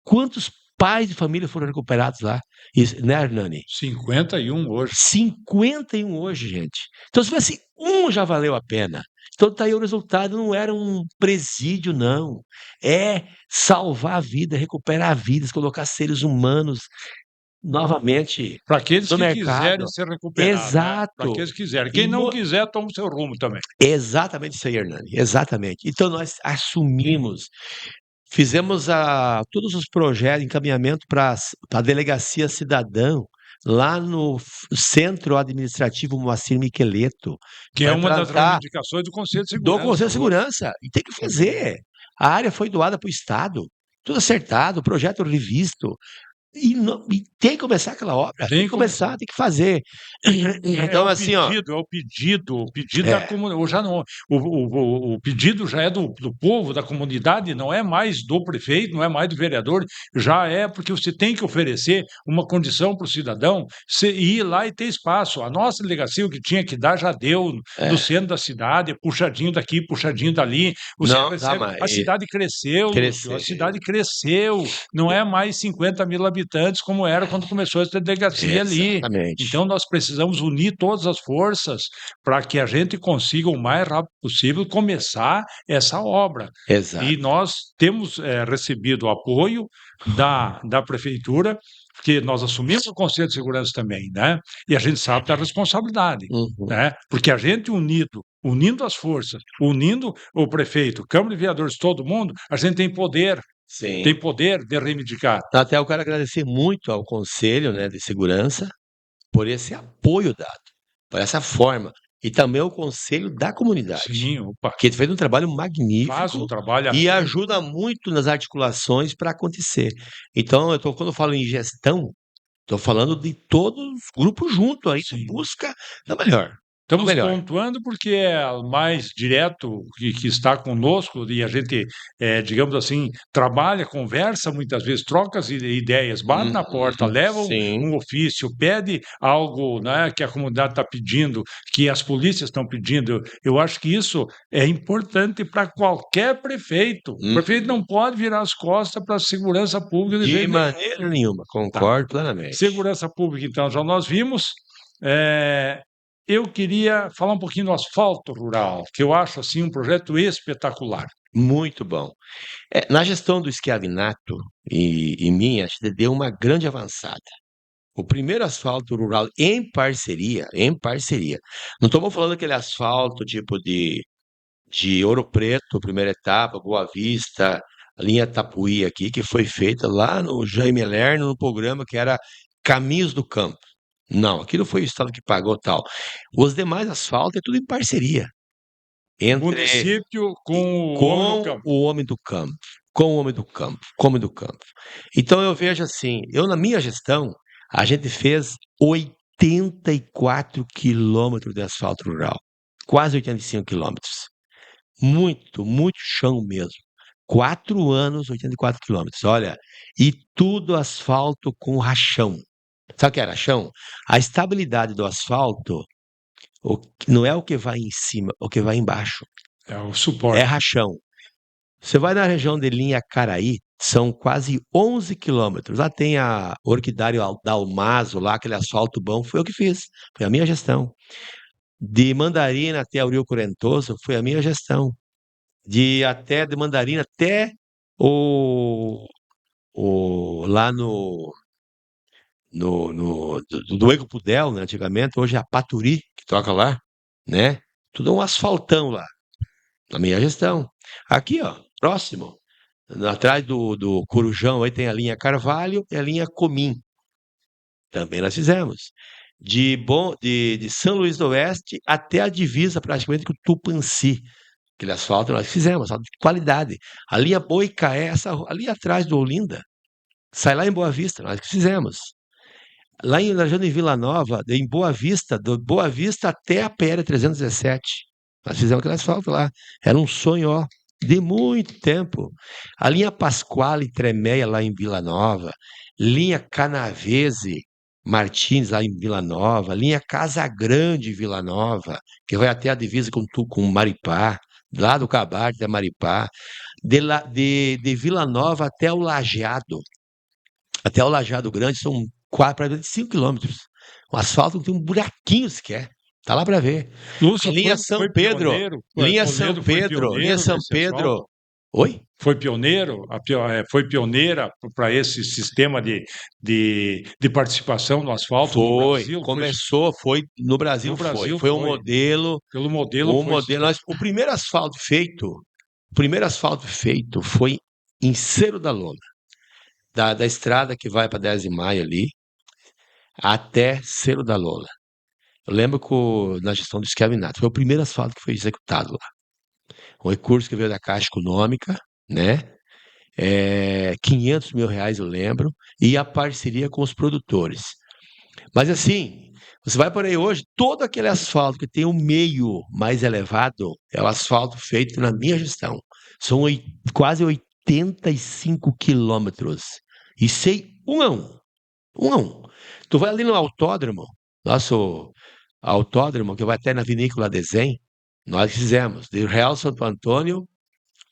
S2: Quantos pais de família foram recuperados lá? Isso, né, Hernani?
S1: 51 hoje.
S2: 51 hoje, gente. Então, se fosse um, já valeu a pena. Então, tá aí o resultado, não era um presídio, não. É salvar a vida, recuperar vidas, colocar seres humanos novamente
S1: Para aqueles
S2: no
S1: que
S2: mercado.
S1: quiserem ser recuperados, né? Para
S2: Exato.
S1: aqueles que quiserem. Quem não quiser, toma o seu rumo também.
S2: Exatamente isso aí, Hernani. Exatamente. Então, nós assumimos, fizemos todos os projetos, encaminhamento para a Delegacia Cidadão, lá no Centro Administrativo Moacir Miqueleto,
S1: Que é
S2: para
S1: uma das
S2: tratar
S1: reivindicações do Conselho de
S2: do
S1: Segurança.
S2: Conselho de Segurança. E tem que fazer. A área foi doada para o Estado. Tudo acertado, projeto revisto. E tem que começar aquela obra. Tem que começar, tem que fazer. Então, assim, ó.
S1: É o pedido da comunidade. Já não, o pedido já é do povo, da comunidade, não é mais do prefeito, não é mais do vereador, já é porque você tem que oferecer uma condição para o cidadão ir lá e ter espaço. A nossa delegacia, o que tinha que dar, já deu no centro da cidade, puxadinho daqui, puxadinho dali. Você
S2: Não dá
S1: recebe,
S2: mais.
S1: a cidade cresceu, Lúcio, a cidade cresceu, não é mais 50 mil habitantes como era quando começou essa delegacia ali.
S2: Exatamente.
S1: Então, nós precisamos unir todas as forças para que a gente consiga, o mais rápido possível, começar essa obra.
S2: Exato.
S1: E nós temos recebido apoio da Prefeitura, porque nós assumimos o Conselho de Segurança também, né? E a gente sabe da responsabilidade, né? Porque a gente unindo as forças, unindo o prefeito, Câmara de Vereadores, todo mundo, a gente tem poder.
S2: Sim.
S1: Tem poder de reivindicar.
S2: Até eu quero agradecer muito ao Conselho, né, de Segurança por esse apoio dado, por essa forma. E também ao Conselho da Comunidade.
S1: Sim, opa.
S2: Que fez um trabalho magnífico.
S1: Faz um trabalho
S2: e ajuda muito nas articulações para acontecer. Então, quando eu falo em gestão, estou falando de todos os grupos juntos aí, que busca da melhor.
S1: Estamos pontuando porque é o mais direto que está conosco e a gente, digamos assim, trabalha, conversa, muitas vezes troca as ideias, bate na porta, leva um ofício, pede algo, né, que a comunidade está pedindo, que as polícias estão pedindo. Eu acho que isso é importante para qualquer prefeito. O prefeito não pode virar as costas para a segurança pública
S2: de maneira nenhuma, concordo plenamente.
S1: Segurança pública, então, já nós vimos. Eu queria falar um pouquinho do asfalto rural, que eu acho assim um projeto espetacular.
S2: Muito bom. Na gestão do Schiavinato e minha, a gente deu uma grande avançada. O primeiro asfalto rural em parceria. Não estamos falando aquele asfalto tipo de Ouro Preto, primeira etapa, Boa Vista, a linha Tapuí aqui, que foi feita lá no Jaime Lerner, no programa que era Caminhos do Campo. Não, aquilo foi o Estado que pagou tal. Os demais asfaltos é tudo em parceria
S1: O
S2: entre
S1: município com o homem no
S2: com
S1: campo.
S2: o homem do campo, com o homem do campo, com o homem do campo. Então eu vejo assim, eu na minha gestão, a gente fez 84 quilômetros de asfalto rural, quase 85 quilômetros. Muito, muito chão mesmo. 4 anos, 84 quilômetros. Olha, e tudo asfalto com rachão. Sabe o que é rachão? A estabilidade do asfalto não é o que vai em cima, o que vai embaixo.
S1: É o
S2: É
S1: suporte.
S2: rachão. Você vai na região de linha Caraí, são quase 11 quilômetros. Lá tem a Orquidário Dalmaso, lá aquele asfalto bom, foi eu que fiz, foi a minha gestão. De Mandarina até Auril Curentoso, foi a minha gestão. De Mandarina até o, lá do Ego Pudel, né, antigamente, hoje é a Paturi, que toca lá, né? Tudo um asfaltão lá, na minha gestão. Aqui, ó, próximo. Atrás do Corujão, aí tem a linha Carvalho e a linha Comim. Também nós fizemos. De São Luís do Oeste até a divisa, praticamente, com Tupanci. Aquele asfalto nós fizemos, asfalto de qualidade. A linha Boicaé, ali atrás do Olinda, sai lá em Boa Vista, nós que fizemos. Lá na região de Vila Nova, em Boa Vista, do Boa Vista até a PR 317. Nós fizemos aquele asfalto lá. Era um sonho, ó, de muito tempo. A linha Pasquale Tremeia, lá em Vila Nova. Linha Canavese Martins, lá em Vila Nova. Linha Casa Grande, Vila Nova, que vai até a divisa com Maripá. Lá do Cabarte até Maripá. De Vila Nova até o Lajeado. Até o Lajeado Grande são praticamente 5 quilômetros. O asfalto tem um buraquinho sequer. Tá lá para ver.
S1: Lúcio
S2: Linha São
S1: foi
S2: Pedro.
S1: pioneiro,
S2: Linha São
S1: Toledo foi
S2: Pedro. Linha
S1: pioneiro
S2: São
S1: nesse asfalto.
S2: Pedro. Oi?
S1: Foi pioneiro, foi pioneira para esse sistema de participação no asfalto no
S2: Foi.
S1: Brasil.
S2: Começou, foi. No
S1: No
S2: Brasil foi.
S1: Brasil
S2: Foi um
S1: foi.
S2: modelo.
S1: Pelo modelo
S2: Um
S1: foi
S2: modelo. O primeiro asfalto feito. O primeiro asfalto feito foi em Cerro da Lona. Da estrada que vai para 10 de maio ali, até Cerro da Lona. Eu lembro que na gestão do Schiavinazzi, foi o primeiro asfalto que foi executado lá. Um recurso que veio da Caixa Econômica, né? 500 mil reais, eu lembro, e a parceria com os produtores. Mas assim, você vai por aí hoje, todo aquele asfalto que tem um meio mais elevado é o asfalto feito na minha gestão. São quase 85 quilômetros. E sei um a um. Um a um. Tu vai ali no autódromo, nosso autódromo, que vai até na Vinícola Dezem, nós fizemos. De Real Santo Antônio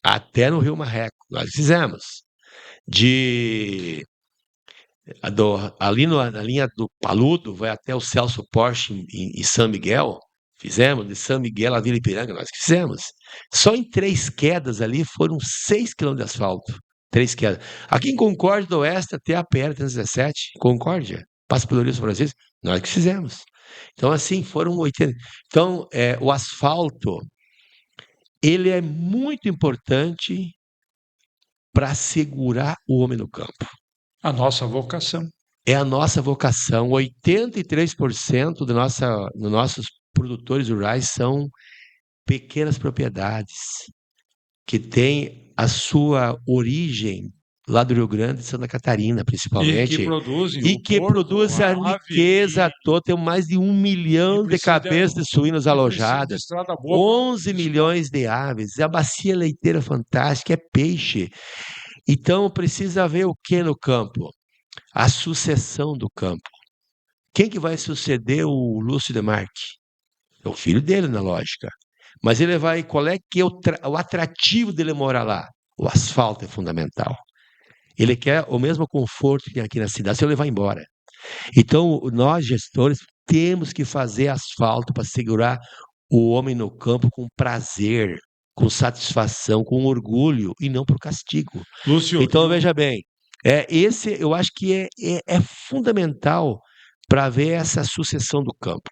S2: até no Rio Marreco, nós fizemos. De ali na linha do Paludo, vai até o Celso Porsche em São Miguel, fizemos. De São Miguel a Vila Ipiranga, nós que fizemos. Só em 3 quedas ali foram 6 quilômetros de asfalto. 3 quedas. Aqui em Concórdia do Oeste até a PR 317, Concórdia, passa pelo Rio São Francisco, nós que fizemos. Então, assim, foram 80. Então, o asfalto, ele é muito importante para segurar o homem no campo.
S1: a nossa vocação.
S2: É a nossa vocação. 83% dos nossos produtores rurais são pequenas propriedades que têm a sua origem lá do Rio Grande e Santa Catarina,
S1: E que
S2: principalmente,
S1: produzem
S2: e
S1: o
S2: que
S1: porco,
S2: produz a
S1: a ave
S2: riqueza toda. Tem mais de 1
S1: e
S2: milhão de
S1: precisa de,
S2: cabeças de suínos
S1: e precisa de
S2: alojadas,
S1: estrada boa para
S2: 11
S1: isso, né?
S2: milhões de aves, a bacia leiteira fantástica, é peixe. Então precisa haver o que no campo? A sucessão do campo. Quem que vai suceder o Lúcio Demarque? É o filho dele, na lógica. Mas ele vai. Qual é que é o atrativo dele morar lá? O asfalto é fundamental. Ele quer o mesmo conforto que tem aqui na cidade, se ele vai embora. Então, nós, gestores, temos que fazer asfalto para segurar o homem no campo com prazer, com satisfação, com orgulho e não por castigo.
S1: Lúcio,
S2: Então, veja bem, esse eu acho que é fundamental para ver essa sucessão do campo.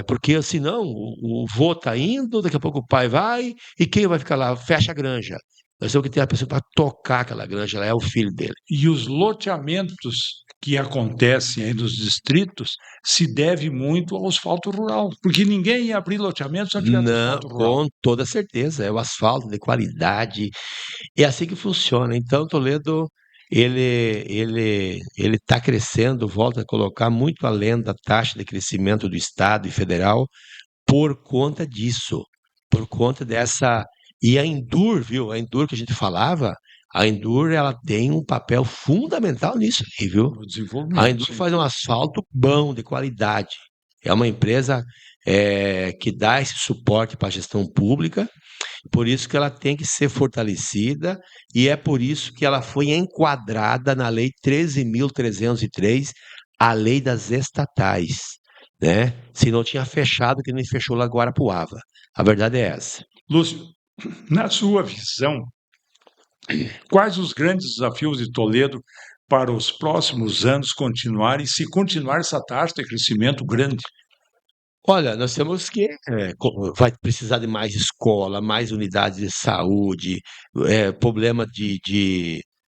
S2: Porque senão o vô está indo, daqui a pouco o pai vai, e quem vai ficar lá? Fecha a granja. Nós temos que ter a pessoa para tocar aquela granja, ela é o filho dele.
S1: e os loteamentos que acontecem aí nos distritos se deve muito ao asfalto rural, porque ninguém ia abrir loteamento se não tivesse
S2: Não,
S1: asfalto rural.
S2: com toda certeza, é o asfalto de qualidade, é assim que funciona. Então, Toledo, ele está crescendo, volta a colocar muito além da taxa de crescimento do Estado e federal por conta disso, por conta dessa. E a Endur, viu? A Endur que a gente falava, a Endur ela tem um papel fundamental nisso aí, viu?
S1: No
S2: A
S1: desenvolvimento,
S2: Endur
S1: sim.
S2: faz um asfalto bom, de qualidade. É uma empresa que dá esse suporte para a gestão pública, por isso que ela tem que ser fortalecida e é por isso que ela foi enquadrada na Lei 13.303, a lei das estatais, né? Se não tinha fechado, que nem fechou lá Guarapuava. A verdade é essa.
S1: Lúcio, na sua visão, quais os grandes desafios de Toledo para os próximos anos continuarem, se continuar essa taxa de crescimento grande?
S2: Olha, nós temos que vai precisar de mais escola, mais unidades de saúde, problema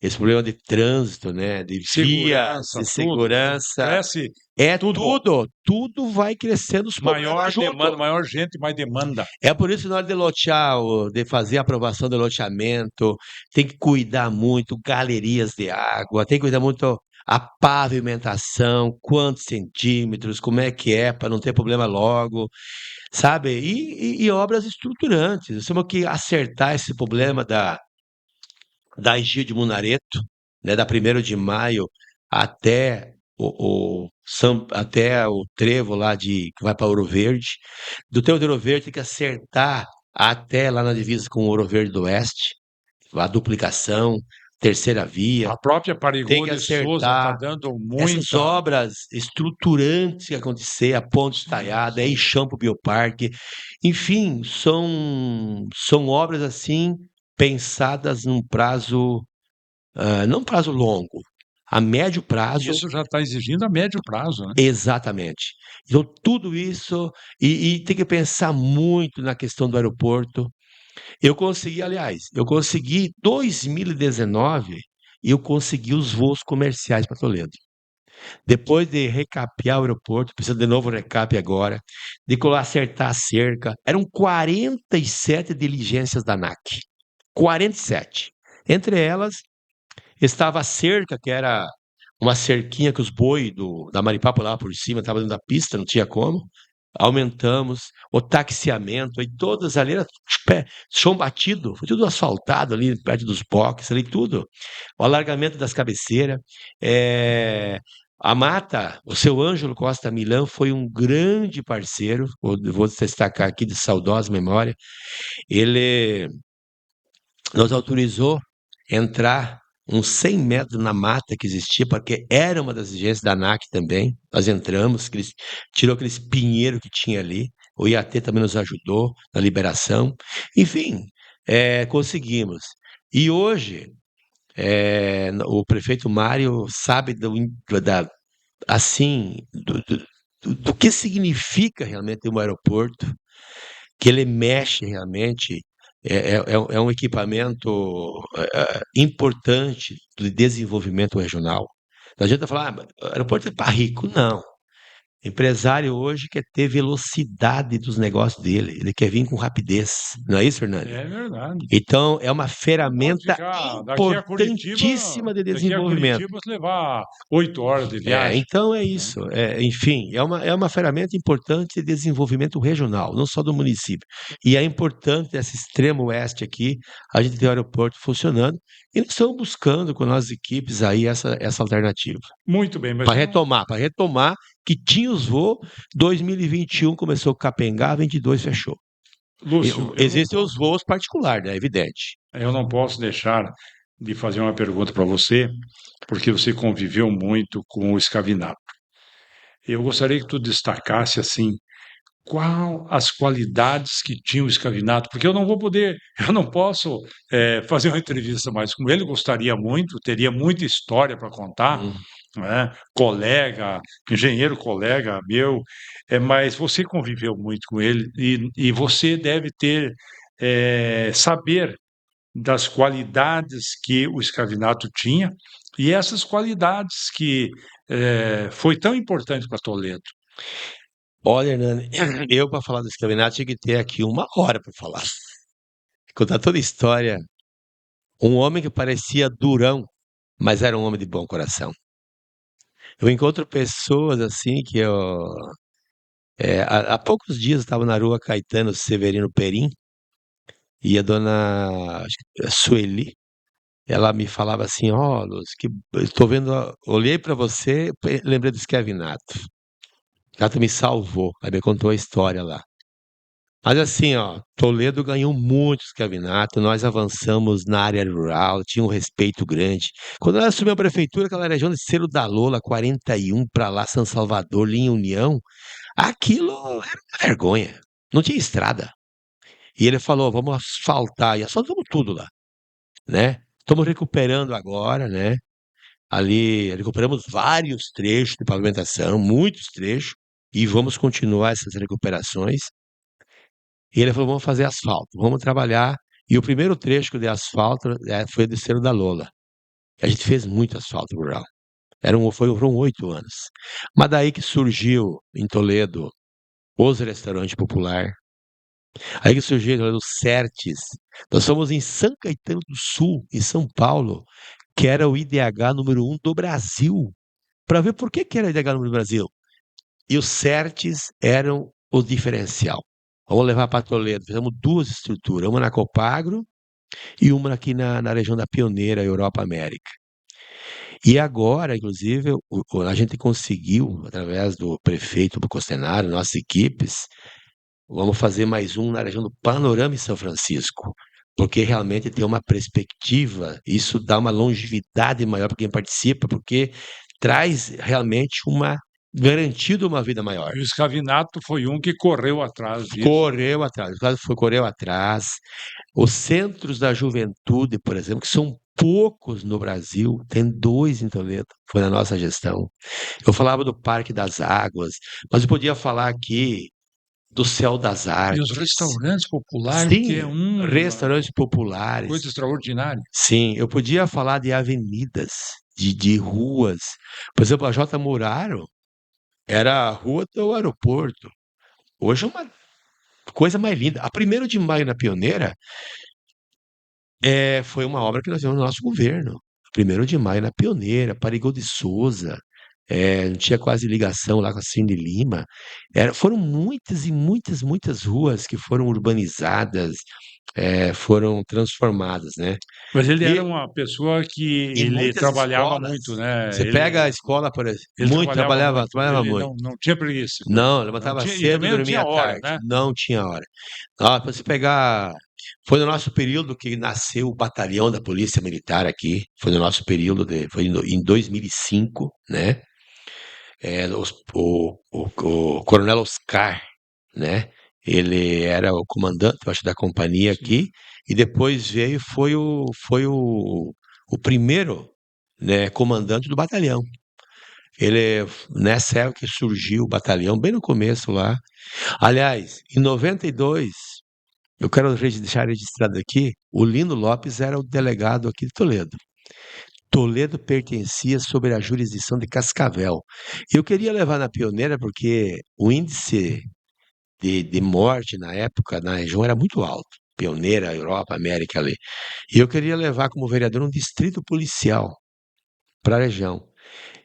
S2: esse problema de trânsito, né, de vias,
S1: Segurança,
S2: de
S1: tudo.
S2: segurança,
S1: Cresce
S2: é
S1: tudo.
S2: tudo vai crescendo os problemas
S1: Maior demanda,
S2: junto.
S1: maior gente, mais demanda.
S2: É por isso que na hora de lotear, de fazer a aprovação do loteamento, tem que cuidar muito, galerias de água, tem que cuidar muito a pavimentação, quantos centímetros, como é que é, para não ter problema logo, sabe? E obras estruturantes. Nós temos que acertar esse problema da enchida de Munareto, né, da 1º de maio até até o trevo lá que vai para Ouro Verde. Do trevo de Ouro Verde tem que acertar até lá na divisa com Ouro Verde do Oeste, a duplicação, terceira via.
S1: A própria
S2: Tem
S1: Parigô
S2: que
S1: de Souza está
S2: acertar
S1: dando
S2: essas
S1: muita.
S2: obras estruturantes que acontecer, a ponte
S1: Sim,
S2: estaiada, é
S1: sim.
S2: Eixampo Bioparque, enfim, são obras assim pensadas num prazo, não prazo longo, a médio prazo,
S1: Isso já está exigindo a médio prazo, né?
S2: exatamente. Então, tudo isso, e tem que pensar muito na questão do aeroporto. Eu consegui 2019, eu consegui os voos comerciais para Toledo. Depois de recapear o aeroporto, precisa de novo recap agora, de acertar a cerca, eram 47 diligências da ANAC. 47. Entre elas, estava a cerca, que era uma cerquinha que os boi da Maripá pulavam por cima, estava dentro da pista, não tinha como. Aumentamos o taxiamento, aí todas ali, era chão batido, foi tudo asfaltado ali, perto dos boxes, ali tudo. O alargamento das cabeceiras. A Mata, o seu Ângelo Costa Milão foi um grande parceiro, vou destacar aqui de saudosa memória. Ele nos autorizou entrar uns 100 metros na mata que existia, porque era uma das exigências da ANAC também. Nós entramos, tirou aqueles pinheiros que tinha ali. O IAT também nos ajudou na liberação. Enfim, conseguimos. E hoje, o prefeito Mário sabe assim, do que significa realmente um aeroporto, que ele mexe realmente, é um equipamento importante de desenvolvimento regional. Não adianta falar, aeroporto é para rico. Não. Empresário hoje quer ter velocidade dos negócios dele, ele quer vir com rapidez. Não é isso, Fernando?
S1: É verdade.
S2: Então, é uma
S1: Não pode
S2: ferramenta
S1: ficar
S2: importantíssima de
S1: Daqui a
S2: desenvolvimento.
S1: Curitiba, se levar 8 horas de viagem,
S2: Então é
S1: né?
S2: isso. Enfim, é uma ferramenta importante de desenvolvimento regional, não só do município. E é importante esse extremo oeste aqui, a gente ter o aeroporto funcionando, e nós estamos buscando com nossas equipes aí essa alternativa.
S1: Muito bem, mas
S2: Para retomar, que tinha os voos, 2021 começou a capengar, 22 fechou.
S1: Lúcio,
S2: Existem os voos particulares, né? Evidente.
S1: eu não posso deixar de fazer uma pergunta para você, porque você conviveu muito com o escavinato. Eu gostaria que tu destacasse assim qual as qualidades que tinha o escavinato, porque eu não vou poder, eu não posso fazer uma entrevista mais com ele, gostaria muito, teria muita história para contar,
S2: Hum.
S1: né? Colega, engenheiro colega meu, mas você conviveu muito com ele e você deve ter saber das qualidades que o Escravinato tinha, e essas qualidades que foi tão importante para Toledo.
S2: Olha, Hernani, eu para falar do escravinato tinha que ter aqui 1 hora para falar. Contar toda a história. Um homem que parecia durão, mas era um homem de bom coração. Eu encontro pessoas assim que há poucos dias eu estava na rua Caetano Severino Perim e a dona acho que é Sueli, ela me falava assim, ó, Luz, que estou vendo, olhei para você, lembrei do escravinato. Ela me salvou, aí me contou a história lá. Mas assim, ó, Toledo ganhou muito escravinato, nós avançamos na área rural, tinha um respeito grande. Quando ela assumiu a prefeitura, aquela região de Cerro da Lola, 41 para lá, São Salvador, linha União, aquilo era uma vergonha. Não tinha estrada. E ele falou, vamos asfaltar, e asfaltamos tudo lá, né? Estamos recuperando agora, né? Ali, recuperamos vários trechos de pavimentação, muitos trechos, e vamos continuar essas recuperações. E ele falou: vamos fazer asfalto, vamos trabalhar. E o primeiro trecho que eu dei asfalto foi do Cerro da Lola. A gente fez muito asfalto rural. Foram 8 anos. Mas daí que surgiu em Toledo os restaurantes popular. Aí que surgiu em Toledo os Certes. Nós fomos em São Caetano do Sul, em São Paulo, que era o IDH número 1 do Brasil. Para ver por que era o IDH número 1 do Brasil. E os Certes eram o diferencial. Vamos levar para Toledo. Fizemos 2 estruturas, uma na Copagro e uma aqui na região da Pioneira, Europa América. E agora, inclusive, a gente conseguiu, através do prefeito Costenaro, nossas equipes, vamos fazer mais um na região do Panorama em São Francisco, porque realmente tem uma perspectiva, isso dá uma longevidade maior para quem participa, porque traz realmente garantido uma vida maior.
S1: E o Escravinato foi um que correu atrás disso.
S2: Correu atrás. Os centros da juventude, por exemplo, que são poucos no Brasil, tem 2 em Toledo, foi na nossa gestão. Eu falava do Parque das Águas, mas eu podia falar aqui do Céu das
S1: E os
S2: Artes.
S1: restaurantes populares, que é
S2: Sim,
S1: uma
S2: restaurantes populares.
S1: coisa extraordinária.
S2: Sim, eu podia falar de avenidas, de ruas. Por exemplo, a J. Muraro era a rua do aeroporto. Hoje é uma coisa mais linda. A 1º de Maio na Pioneira foi uma obra que nós fizemos no nosso governo. 1º de Maio na Pioneira, Parigô de Souza, não tinha quase ligação lá com a Cindy Lima. Foram muitas e muitas, muitas ruas que foram urbanizadas, foram transformadas, né?
S1: Mas ele era
S2: E,
S1: uma pessoa que
S2: e
S1: ele
S2: muitas
S1: trabalhava
S2: escolas.
S1: muito, né?
S2: Você pega a escola, por exemplo,
S1: Ele trabalhava muito,
S2: trabalhava
S1: ele
S2: muito.
S1: não tinha preguiça,
S2: Não,
S1: não
S2: levantava
S1: tinha, e
S2: cedo e
S1: também não
S2: dormia
S1: tinha
S2: à
S1: hora,
S2: tarde.
S1: né?
S2: Não tinha hora. Para você pegar. Foi no nosso período que nasceu o batalhão da Polícia Militar aqui. Foi no nosso período, foi em 2005, né? O Coronel Oscar, né? Ele era o comandante, eu acho, da companhia
S1: Sim.
S2: aqui. E depois foi o primeiro, né, comandante do batalhão. Ele, nessa época que surgiu o batalhão, bem no começo lá. Aliás, em 92, eu quero deixar registrado aqui, o Lino Lopes era o delegado aqui de Toledo. Toledo pertencia sobre a jurisdição de Cascavel. Eu queria levar na Pioneira porque o índice de morte na época na região era muito alto. Pioneira, Europa, América ali. E eu queria levar como vereador um distrito policial para a região.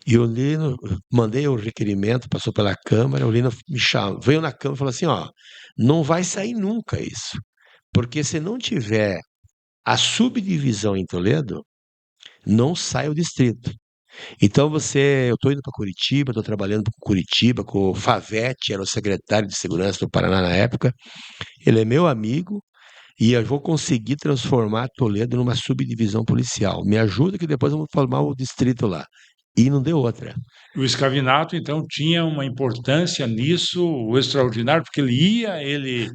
S2: E o Lino, mandei o requerimento, passou pela Câmara, o Lino me chamou, veio na Câmara e falou assim, ó, não vai sair nunca isso, porque se não tiver a subdivisão em Toledo, não sai o distrito. Então eu estou indo para Curitiba, estou trabalhando com Curitiba, com o Favete, era o secretário de Segurança do Paraná na época, ele é meu amigo, e eu vou conseguir transformar Toledo numa subdivisão policial. Me ajuda que depois vamos formar o distrito lá. E não deu outra.
S1: O Escravinato, então, tinha uma importância nisso extraordinário, porque ele ia, ele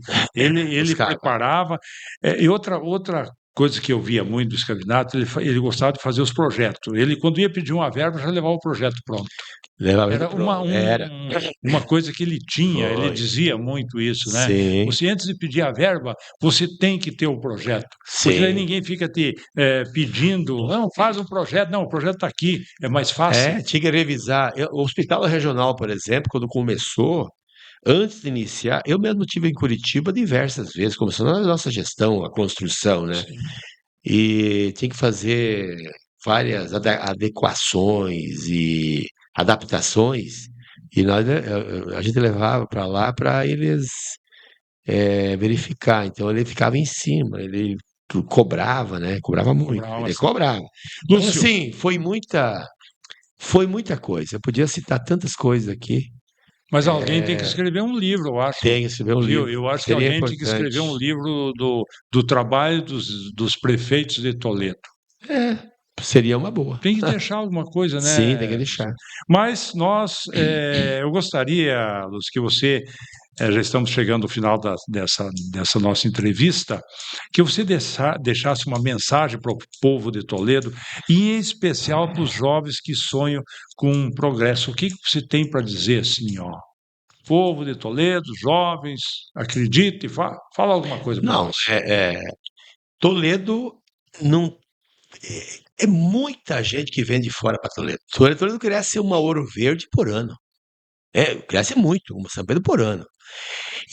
S2: Buscava.
S1: preparava. E outra coisa que eu via muito do Escavinato, ele gostava de fazer os projetos. Ele, quando ia pedir uma verba, já levava o projeto pronto.
S2: Levava
S1: Era
S2: pronto. Era.
S1: uma coisa que ele tinha, ele
S2: Foi.
S1: dizia muito isso, né?
S2: Sim,
S1: Você, antes de pedir a verba, você tem que ter o projeto, porque daí
S2: sim.
S1: ninguém fica te pedindo, não, faz um projeto, não, o projeto está aqui, é mais fácil.
S2: É, tinha que revisar. O Hospital Regional, por exemplo, quando começou, antes de iniciar, eu mesmo tive em Curitiba diversas vezes, começando na nossa gestão, a construção, né?
S1: Sim.
S2: E tinha que fazer várias adequações e adaptações, e a gente levava para lá para eles verificar. Então ele ficava em cima, ele cobrava, né? Cobrava muito,
S1: Cobrava
S2: ele
S1: bastante.
S2: cobrava. Mas
S1: Lúcio,
S2: assim, foi muita coisa. Eu podia citar tantas coisas aqui.
S1: mas alguém tem que escrever um livro, eu acho,
S2: Tenho que escrever um
S1: viu?
S2: livro.
S1: Eu acho que
S2: Seria
S1: alguém tinha que
S2: importante.
S1: escrever um livro do trabalho dos prefeitos de Toledo.
S2: Seria uma boa.
S1: Tem que deixar alguma coisa,
S2: Sim, tem que
S1: né?
S2: deixar.
S1: Mas eu gostaria, Lúcio, que você, já estamos chegando ao final dessa nossa entrevista, que você deixasse uma mensagem para o povo de Toledo, e em especial para os jovens que sonham com progresso. O que que você tem para dizer assim, ó? Povo de Toledo, jovens, acredite, fala alguma coisa para
S2: Não,
S1: nós.
S2: Toledo não é muita gente que vem de fora para Toledo. Toledo cresce uma Ouro Verde por ano. Cresce muito, uma São Pedro por ano.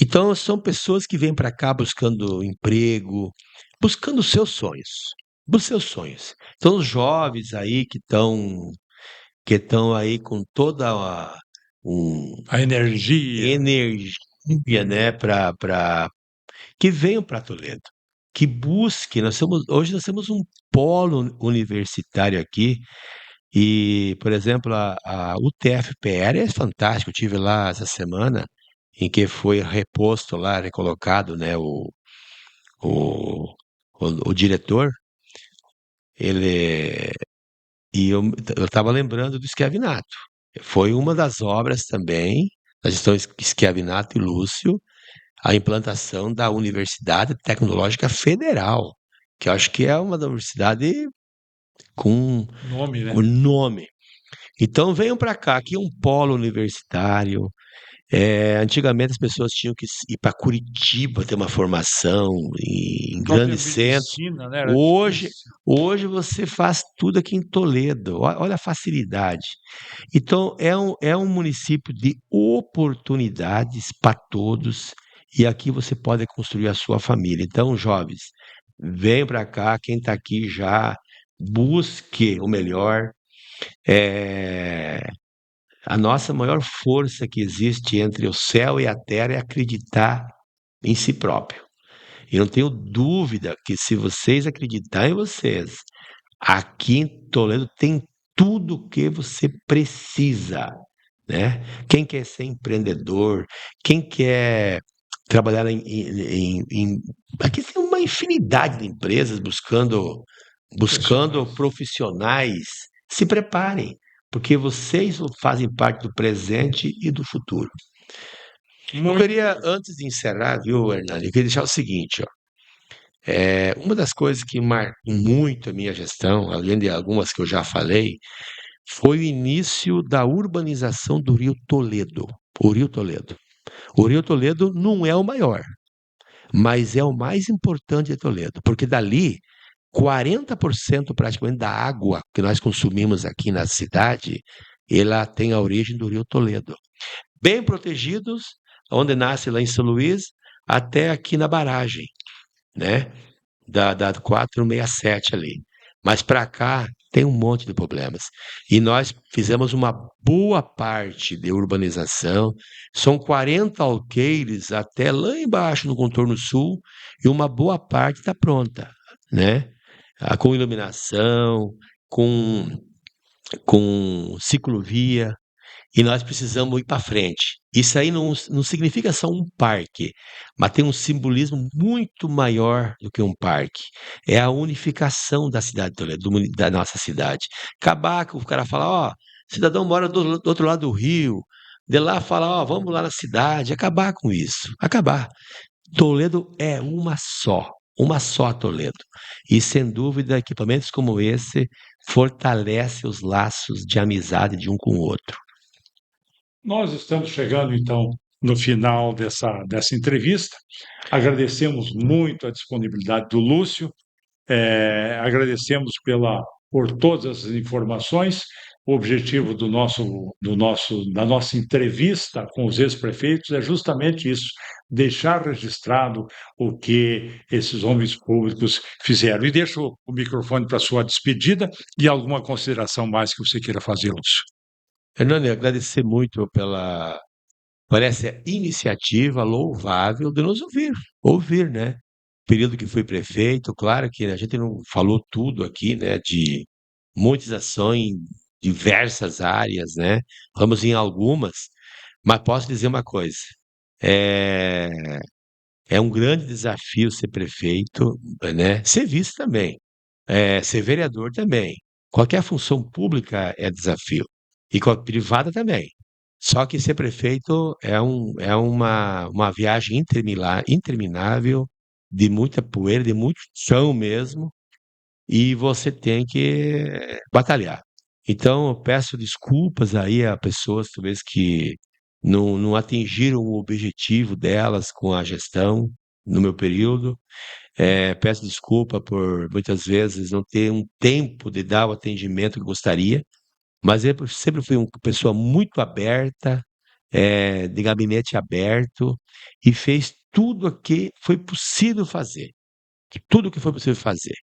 S2: Então são pessoas que vêm para cá buscando emprego, buscando os seus sonhos, os seus sonhos. Então os jovens aí que estão aí com toda um,
S1: A energia,
S2: energia, né, para que venham para Toledo, que busquem. Hoje nós temos um polo universitário aqui e, por exemplo, a UTF-PR é fantástico. Eu tive lá essa semana em que foi reposto lá, recolocado, né, o, o diretor. Ele e eu estava lembrando do Schiavinato. Foi uma das obras também da gestão Schiavinato e Lúcio, a implantação da Universidade Tecnológica Federal, que eu acho que é uma da universidade com
S1: nome, né?
S2: o nome. Então venham para cá, aqui é um polo universitário. Antigamente as pessoas tinham que ir para Curitiba ter uma formação
S1: A
S2: em
S1: própria
S2: grandes centros.
S1: medicina, né? Era
S2: Hoje,
S1: difícil.
S2: hoje você faz tudo aqui em Toledo. Olha a facilidade. Então é um município de oportunidades para todos e aqui você pode construir a sua família. Então, jovens, venham para cá. Quem está aqui já busque o melhor. É, a nossa maior força que existe entre o céu e a terra é acreditar em si próprio. E não tenho dúvida que se vocês acreditarem em vocês, aqui em Toledo tem tudo o que você precisa, né? Quem quer ser empreendedor, quem quer trabalhar aqui tem uma infinidade de empresas buscando
S1: Profissionais.
S2: profissionais. Se preparem, porque vocês fazem parte do presente e do futuro. Eu
S1: Muito
S2: queria,
S1: bem.
S2: antes de encerrar, viu, Hernani, eu queria deixar o seguinte, ó. Uma das coisas que marcou muito a minha gestão, além de algumas que eu já falei, foi o início da urbanização do Rio Toledo. O Rio Toledo. O Rio Toledo não é o maior, mas é o mais importante de Toledo, porque dali 40% praticamente da água que nós consumimos aqui na cidade, ela tem a origem do Rio Toledo. Bem protegidos, onde nasce lá em São Luís, até aqui na barragem, né? Da 467 ali. Mas para cá tem um monte de problemas. E nós fizemos uma boa parte de urbanização. São 40 alqueires até lá embaixo no contorno sul, e uma boa parte está pronta, né? Com iluminação, com, com ciclovia, e nós precisamos ir para frente. Isso aí não significa só um parque, mas tem um simbolismo muito maior do que um parque. É a unificação da cidade de Toledo, da nossa cidade. Acabar com o cara falar, ó, cidadão mora do outro lado do rio, de lá falar, ó, vamos lá na cidade, acabar com isso, acabar. Toledo é uma só. uma só Toledo. E, sem dúvida, equipamentos como esse fortalecem os laços de amizade de um com o outro.
S1: Nós estamos chegando, então, no final dessa entrevista. Agradecemos muito a disponibilidade do Lúcio, agradecemos por todas as informações. O objetivo da nossa entrevista com os ex-prefeitos é justamente isso: deixar registrado o que esses homens públicos fizeram. E deixo o microfone para a sua despedida e alguma consideração mais que você queira fazer, Lúcio.
S2: Hernani, agradecer muito por essa iniciativa louvável de nos ouvir, né? Período que fui prefeito, claro que a gente não falou tudo aqui, né? De muitas ações em diversas áreas, né? Vamos em algumas, mas posso dizer uma coisa: é, é um grande desafio ser prefeito, né? Ser vice também, ser vereador também. Qualquer função pública é desafio, e privada também. Só que ser prefeito uma viagem interminável, de muita poeira, de muito chão mesmo, e você tem que batalhar. Então, eu peço desculpas aí a pessoas, talvez, que não atingiram o objetivo delas com a gestão no meu período. Peço desculpa por, muitas vezes, não ter um tempo de dar o atendimento que gostaria, mas eu sempre fui uma pessoa muito aberta, de gabinete aberto, e fez tudo o que foi possível fazer. Tudo o que foi possível fazer.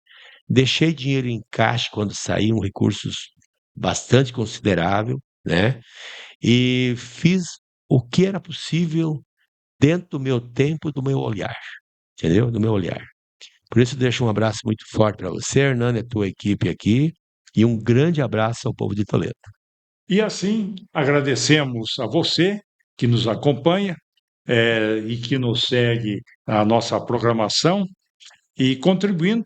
S2: Deixei dinheiro em caixa quando saíam recursos bastante considerável, né? E fiz o que era possível dentro do meu tempo e do meu olhar, entendeu? Do meu olhar. Por isso, deixo um abraço muito forte para você, Hernando, e a tua equipe aqui, e um grande abraço ao povo de Toledo.
S1: E assim, agradecemos a você que nos acompanha, e que nos segue a nossa programação e contribuindo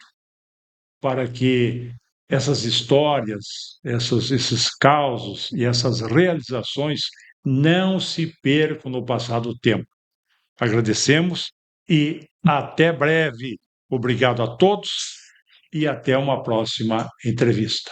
S1: para que essas histórias, esses causos e essas realizações não se percam no passar do tempo. Agradecemos e até breve. Obrigado a todos e até uma próxima entrevista.